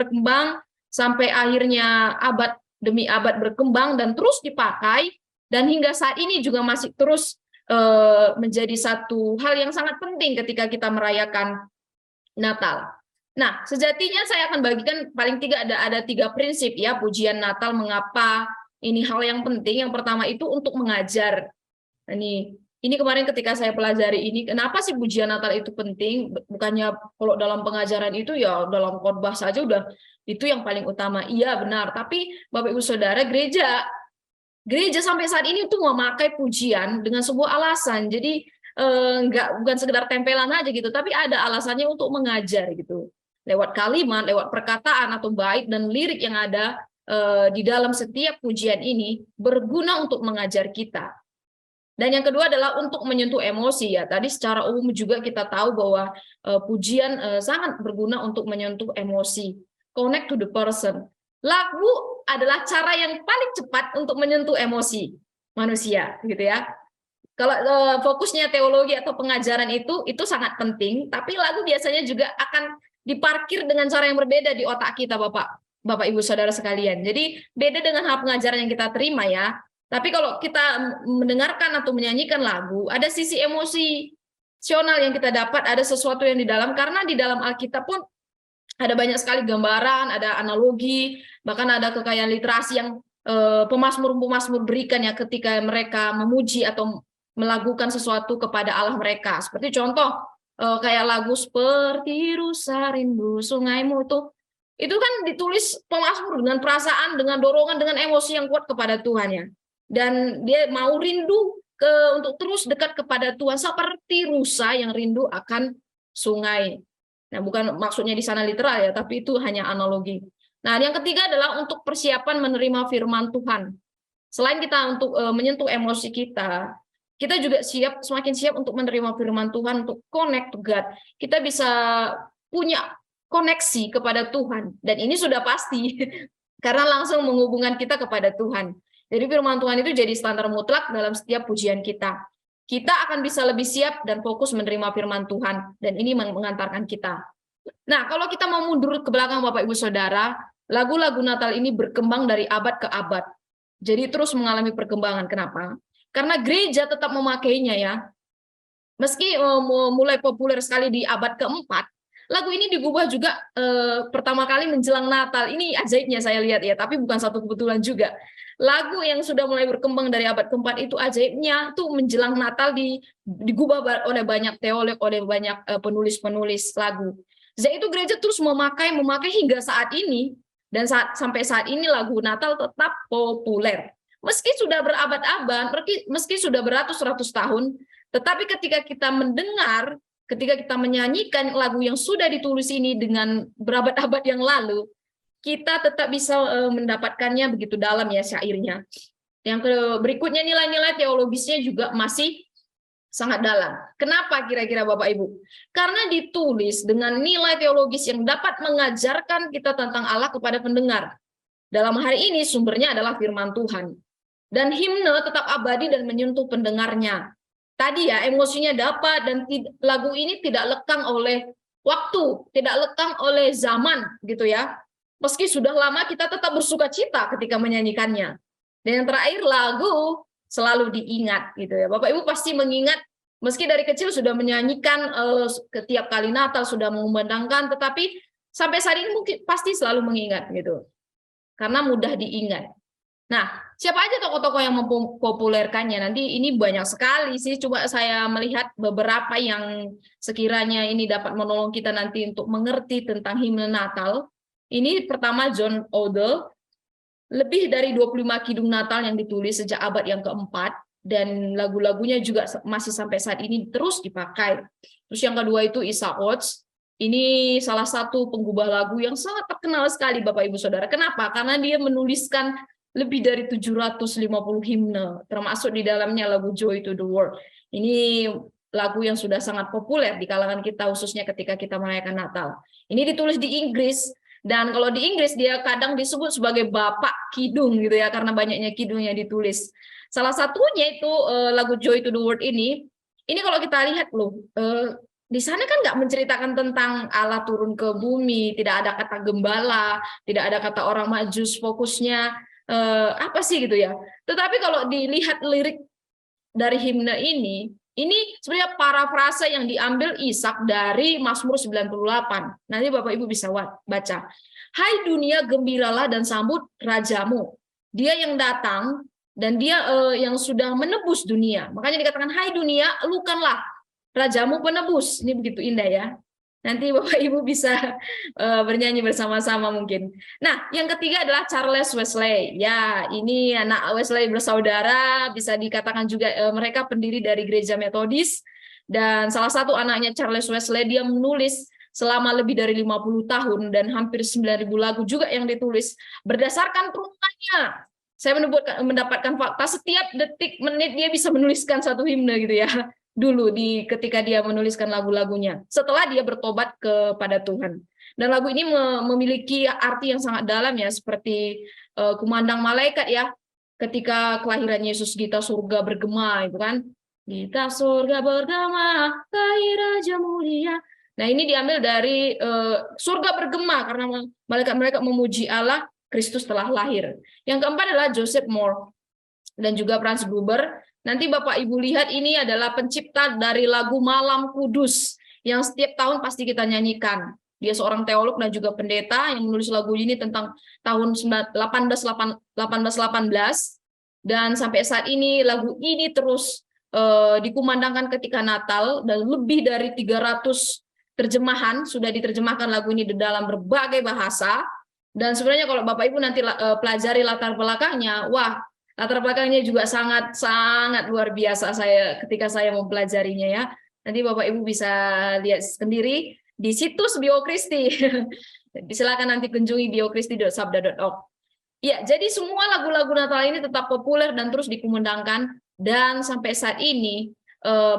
sampai akhirnya abad demi abad berkembang dan terus dipakai, dan hingga saat ini juga masih terus menjadi satu hal yang sangat penting ketika kita merayakan Natal. Nah, sejatinya saya akan bagikan paling ada 3 prinsip ya pujian Natal. Mengapa ini hal yang penting? Yang pertama itu untuk mengajar. Nah, ini kemarin ketika saya pelajari ini, kenapa sih pujian Natal itu penting? Bukannya kalau dalam pengajaran itu ya dalam khotbah saja udah itu yang paling utama. Iya benar, tapi Bapak Ibu Saudara, gereja sampai saat ini tuh memakai pujian dengan sebuah alasan. Jadi bukan sekedar tempelan aja gitu, tapi ada alasannya untuk mengajar gitu. Lewat kalimat, lewat perkataan atau bait dan lirik yang ada di dalam setiap pujian ini berguna untuk mengajar kita. Dan yang kedua adalah untuk menyentuh emosi ya. Tadi secara umum juga kita tahu bahwa pujian sangat berguna untuk menyentuh emosi. Connect to the person. Lagu adalah cara yang paling cepat untuk menyentuh emosi manusia, gitu ya. Kalau fokusnya teologi atau pengajaran itu sangat penting, tapi lagu biasanya juga akan diparkir dengan cara yang berbeda di otak kita, Bapak Ibu Saudara sekalian. Jadi beda dengan hal pengajaran yang kita terima ya. Tapi kalau kita mendengarkan atau menyanyikan lagu, ada sisi emosional yang kita dapat, ada sesuatu yang di dalam, karena di dalam Alkitab pun ada banyak sekali gambaran, ada analogi, bahkan ada kekayaan literasi yang pemazmur-pemazmur berikan ya ketika mereka memuji atau melakukan sesuatu kepada Allah mereka. Seperti contoh kayak lagu seperti rusa rindu sungaimu itu kan ditulis pemazmur dengan perasaan, dengan dorongan, dengan emosi yang kuat kepada Tuhan ya. Dan dia mau rindu untuk terus dekat kepada Tuhan seperti rusa yang rindu akan sungai. Nah, bukan maksudnya di sana literal ya, tapi itu hanya analogi. Nah, yang ketiga adalah untuk persiapan menerima firman Tuhan. Selain kita untuk menyentuh emosi kita juga semakin siap untuk menerima firman Tuhan, untuk connect to God. Kita bisa punya koneksi kepada Tuhan. Dan ini sudah pasti, karena langsung menghubungkan kita kepada Tuhan. Jadi firman Tuhan itu jadi standar mutlak dalam setiap pujian kita. Kita akan bisa lebih siap dan fokus menerima firman Tuhan. Dan ini mengantarkan kita. Nah, kalau kita mau mundur ke belakang Bapak Ibu Saudara, lagu-lagu Natal ini berkembang dari abad ke abad. Jadi terus mengalami perkembangan. Kenapa? Karena gereja tetap memakainya ya. Meski mulai populer sekali di abad keempat, lagu ini digubah juga pertama kali menjelang Natal. Ini ajaibnya saya lihat ya, tapi bukan satu kebetulan juga. Lagu yang sudah mulai berkembang dari abad keempat itu ajaibnya tuh menjelang Natal digubah oleh banyak teolog, oleh banyak penulis-penulis lagu. Itu gereja terus memakai hingga saat ini, dan sampai saat ini lagu Natal tetap populer. Meski sudah berabad-abad, meski sudah beratus-ratus tahun, tetapi ketika kita mendengar, ketika kita menyanyikan lagu yang sudah ditulis ini dengan berabad-abad yang lalu, kita tetap bisa mendapatkannya begitu dalam ya syairnya. Yang berikutnya nilai-nilai teologisnya juga masih sangat dalam. Kenapa kira-kira Bapak Ibu? Karena ditulis dengan nilai teologis yang dapat mengajarkan kita tentang Allah kepada pendengar. Dalam hari ini sumbernya adalah firman Tuhan. Dan himne tetap abadi dan menyentuh pendengarnya. Tadi ya, emosinya dapat, dan lagu ini tidak lekang oleh waktu, tidak lekang oleh zaman gitu ya. Meski sudah lama, kita tetap bersuka cita ketika menyanyikannya. Dan yang terakhir, lagu selalu diingat gitu ya. Bapak Ibu pasti mengingat, meski dari kecil sudah menyanyikan setiap kali Natal, sudah mengumandangkan, tetapi sampai saat ini mungkin pasti selalu mengingat gitu. Karena mudah diingat. Nah, siapa aja tokoh-tokoh yang mempopulerkannya? Nanti ini banyak sekali sih, coba saya melihat beberapa yang sekiranya ini dapat menolong kita nanti untuk mengerti tentang himne Natal. Ini pertama John Odell, lebih dari 25 kidung Natal yang ditulis sejak abad yang keempat, dan lagu-lagunya juga masih sampai saat ini terus dipakai. Terus yang kedua itu Isaac Watts, ini salah satu penggubah lagu yang sangat terkenal sekali Bapak Ibu Saudara. Kenapa? Karena dia menuliskan lebih dari 750 himne, termasuk di dalamnya lagu Joy to the World. Ini lagu yang sudah sangat populer di kalangan kita, khususnya ketika kita merayakan Natal. Ini ditulis di Inggris, dan kalau di Inggris dia kadang disebut sebagai bapak kidung gitu ya, karena banyaknya kidung yang ditulis. Salah satunya itu lagu Joy to the World ini kalau kita lihat loh, di sana kan nggak menceritakan tentang Allah turun ke bumi, tidak ada kata gembala, tidak ada kata orang majus, fokusnya apa sih gitu ya. Tetapi kalau dilihat lirik dari himne ini sebenarnya parafrase yang diambil Ishak dari Mazmur 98. Nanti Bapak Ibu bisa baca. Hai dunia, gembiralah dan sambut rajamu. Dia yang datang dan dia yang sudah menebus dunia. Makanya dikatakan, hai dunia, elukanlah rajamu penebus. Ini begitu indah ya. Nanti Bapak Ibu bisa bernyanyi bersama-sama mungkin. Nah, yang ketiga adalah Charles Wesley. Ya, ini anak Wesley bersaudara, bisa dikatakan juga mereka pendiri dari gereja Metodis. Dan salah satu anaknya Charles Wesley, dia menulis selama lebih dari 50 tahun dan hampir 9.000 lagu juga yang ditulis berdasarkan peruntukannya. Saya mendapatkan fakta setiap detik menit dia bisa menuliskan satu himne gitu ya. Dulu ketika dia menuliskan lagu-lagunya setelah dia bertobat kepada Tuhan. Dan lagu ini memiliki arti yang sangat dalam ya, seperti kumandang malaikat ya, ketika kelahiran Yesus kita surga bergema itu kan, kita surga bergema lahir Raja mulia. Nah, ini diambil dari surga bergema karena malaikat-malaikat memuji Allah, Kristus telah lahir. Yang keempat adalah Joseph Moore dan juga Franz Gruber. Nanti Bapak Ibu lihat, ini adalah pencipta dari lagu Malam Kudus yang setiap tahun pasti kita nyanyikan. Dia seorang teolog dan juga pendeta yang menulis lagu ini tentang tahun 1818, dan sampai saat ini lagu ini terus dikumandangkan ketika Natal, dan lebih dari 300 terjemahan sudah diterjemahkan lagu ini di dalam berbagai bahasa. Dan sebenarnya kalau Bapak Ibu nanti pelajari latar belakangnya, wah, latar belakangnya juga sangat luar biasa ketika saya mempelajarinya ya. Nanti Bapak Ibu bisa lihat sendiri di situs Biokristi. Silakan nanti kunjungi biokristi.sabda.org. Ya, jadi semua lagu-lagu Natal ini tetap populer dan terus dikumandangkan, dan sampai saat ini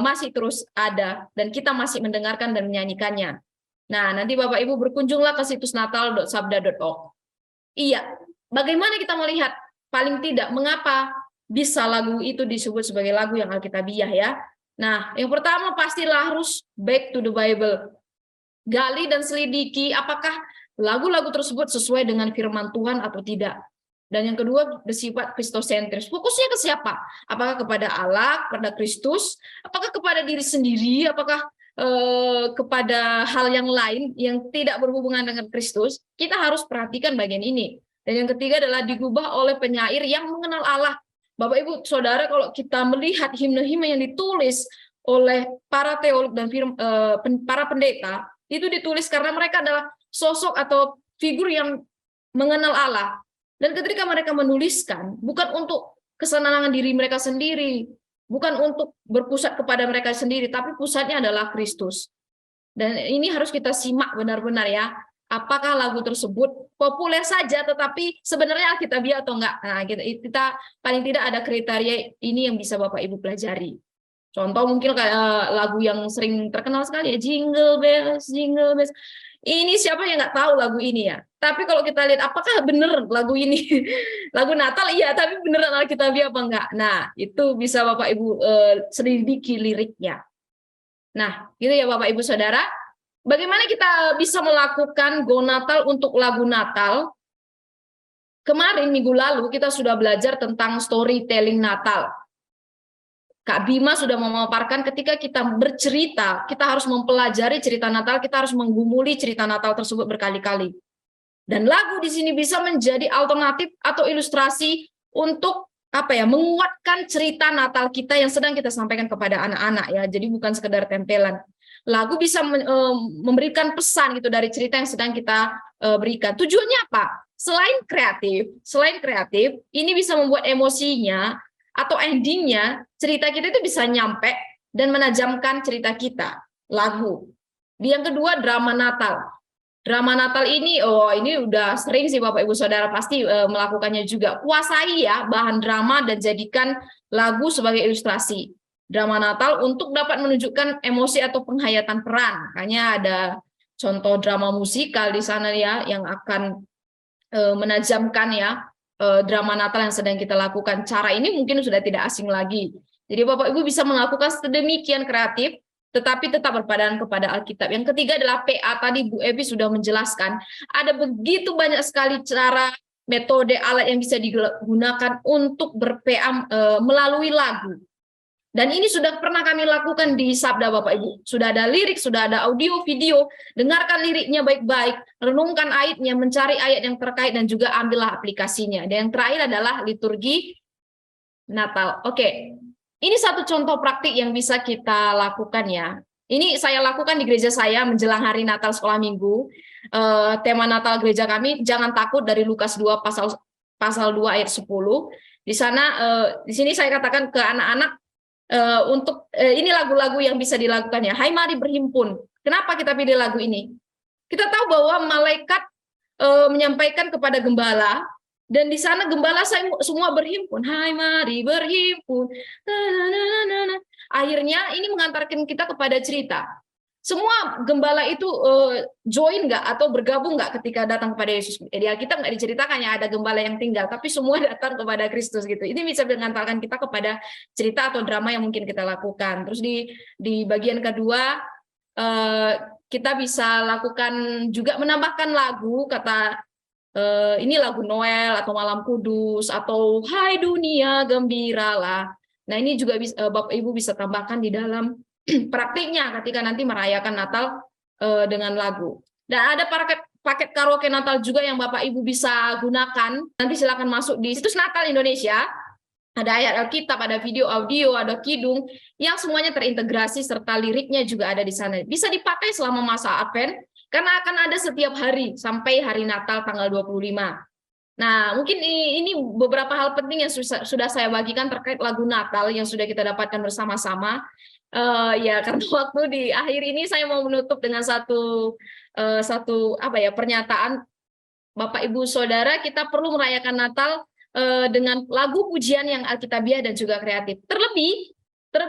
masih terus ada dan kita masih mendengarkan dan menyanyikannya. Nah, nanti Bapak Ibu berkunjunglah ke situs natal.sabda.org. Iya, bagaimana kita melihat paling tidak mengapa bisa lagu itu disebut sebagai lagu yang alkitabiah ya. Nah, yang pertama pastilah harus back to the Bible. Gali dan selidiki apakah lagu-lagu tersebut sesuai dengan firman Tuhan atau tidak. Dan yang kedua bersifat kristosentris. Fokusnya ke siapa? Apakah kepada Allah, kepada Kristus, apakah kepada diri sendiri, apakah kepada hal yang lain yang tidak berhubungan dengan Kristus? Kita harus perhatikan bagian ini. Dan yang ketiga adalah digubah oleh penyair yang mengenal Allah. Bapak Ibu Saudara, kalau kita melihat himne-himne yang ditulis oleh para teolog dan para pendeta, Itu ditulis karena mereka adalah sosok atau figur yang mengenal Allah. Dan ketika mereka menuliskan, bukan untuk kesenangan diri mereka sendiri, bukan untuk berpusat kepada mereka sendiri, tapi pusatnya adalah Kristus. Dan ini harus kita simak benar-benar ya. Apakah lagu tersebut populer saja, tetapi sebenarnya alkitabiah atau enggak? Nah, kita paling tidak ada kriteria ini yang bisa Bapak Ibu pelajari. Contoh mungkin kayak lagu yang sering terkenal sekali ya, Jingle Bells, Jingle Bells. Ini siapa yang nggak tahu lagu ini ya? Tapi kalau kita lihat apakah benar lagu ini lagu Natal, iya, tapi beneran alkitabiah apa enggak? Nah, itu bisa Bapak Ibu selidiki liriknya. Nah, gitu ya Bapak Ibu Saudara. Bagaimana kita bisa melakukan Go Natal untuk lagu Natal? Kemarin minggu lalu kita sudah belajar tentang storytelling Natal. Kak Bima sudah memaparkan ketika kita bercerita, kita harus mempelajari cerita Natal, kita harus menggumuli cerita Natal tersebut berkali-kali. Dan lagu di sini bisa menjadi alternatif atau ilustrasi untuk menguatkan cerita Natal kita yang sedang kita sampaikan kepada anak-anak ya. Jadi bukan sekedar tempelan. Lagu bisa memberikan pesan gitu dari cerita yang sedang kita berikan. Tujuannya apa? Selain kreatif, ini bisa membuat emosinya atau endingnya cerita kita itu bisa nyampe dan menajamkan cerita kita. Lagu. Yang kedua, drama Natal. Drama Natal ini, ini udah sering sih Bapak Ibu Saudara pasti melakukannya juga. Kuasai ya bahan drama dan jadikan lagu sebagai ilustrasi. Drama Natal untuk dapat menunjukkan emosi atau penghayatan peran. Makanya ada contoh drama musikal di sana ya yang akan menajamkan ya drama Natal yang sedang kita lakukan. Cara ini mungkin sudah tidak asing lagi. Jadi Bapak Ibu bisa melakukan sedemikian kreatif, tetapi tetap berpadanan kepada Alkitab. Yang ketiga adalah PA. Tadi Bu Evi sudah menjelaskan, ada begitu banyak sekali cara, metode, alat yang bisa digunakan untuk ber-PA melalui lagu. Dan ini sudah pernah kami lakukan di Sabda Bapak Ibu. Sudah ada lirik, sudah ada audio, video. Dengarkan liriknya baik-baik, renungkan ayatnya, mencari ayat yang terkait, dan juga ambillah aplikasinya. Dan yang terakhir adalah liturgi Natal. Oke, ini satu contoh praktik yang bisa kita lakukan ya. Ini saya lakukan di gereja saya menjelang hari Natal sekolah minggu. Tema Natal gereja kami, jangan takut, dari Lukas 2 pasal 2 ayat 10. Di sana, di sini saya katakan ke anak-anak, ini lagu-lagu yang bisa dilakukan ya. Hai mari berhimpun. Kenapa kita pilih lagu ini? Kita tahu bahwa malaikat menyampaikan kepada gembala, dan di sana gembala semua berhimpun. Hai mari berhimpun. Akhirnya ini mengantarkan kita kepada cerita. Semua gembala itu join nggak atau bergabung nggak ketika datang kepada Yesus? Di Alkitab nggak diceritakan ya ada gembala yang tinggal, tapi semua datang kepada Kristus gitu. Ini bisa mengantarkan kita kepada cerita atau drama yang mungkin kita lakukan. Terus di bagian kedua kita bisa lakukan juga menambahkan lagu, kata ini lagu Noel atau Malam Kudus atau Hai Dunia Gembiralah. Nah ini juga Bapak Ibu bisa tambahkan di dalam praktiknya ketika nanti merayakan Natal dengan lagu. Dan ada paket karaoke Natal juga yang Bapak Ibu bisa gunakan. Nanti silakan masuk di situs Natal Indonesia. Ada ayat Alkitab, ada video audio, ada kidung yang semuanya terintegrasi serta liriknya juga ada di sana. Bisa dipakai selama masa Advent karena akan ada setiap hari sampai hari Natal tanggal 25. Nah, mungkin ini beberapa hal penting yang sudah saya bagikan terkait lagu Natal yang sudah kita dapatkan bersama-sama. Ya, karena waktu di akhir ini saya mau menutup dengan satu pernyataan. Bapak Ibu Saudara, kita perlu merayakan Natal dengan lagu pujian yang alkitabiah dan juga kreatif. Terlebih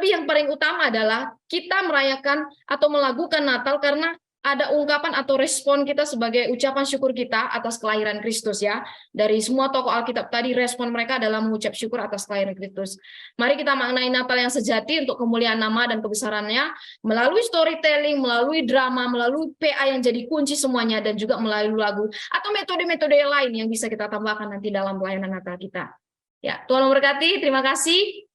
yang paling utama adalah kita merayakan atau melakukan Natal karena ada ungkapan atau respon kita sebagai ucapan syukur kita atas kelahiran Kristus ya. Dari semua tokoh Alkitab tadi, respon mereka adalah mengucap syukur atas kelahiran Kristus. Mari kita maknai Natal yang sejati untuk kemuliaan nama dan kebesarannya melalui storytelling, melalui drama, melalui PA yang jadi kunci semuanya, dan juga melalui lagu atau metode-metode lain yang bisa kita tambahkan nanti dalam pelayanan Natal kita. Ya, Tuhan memberkati. Terima kasih.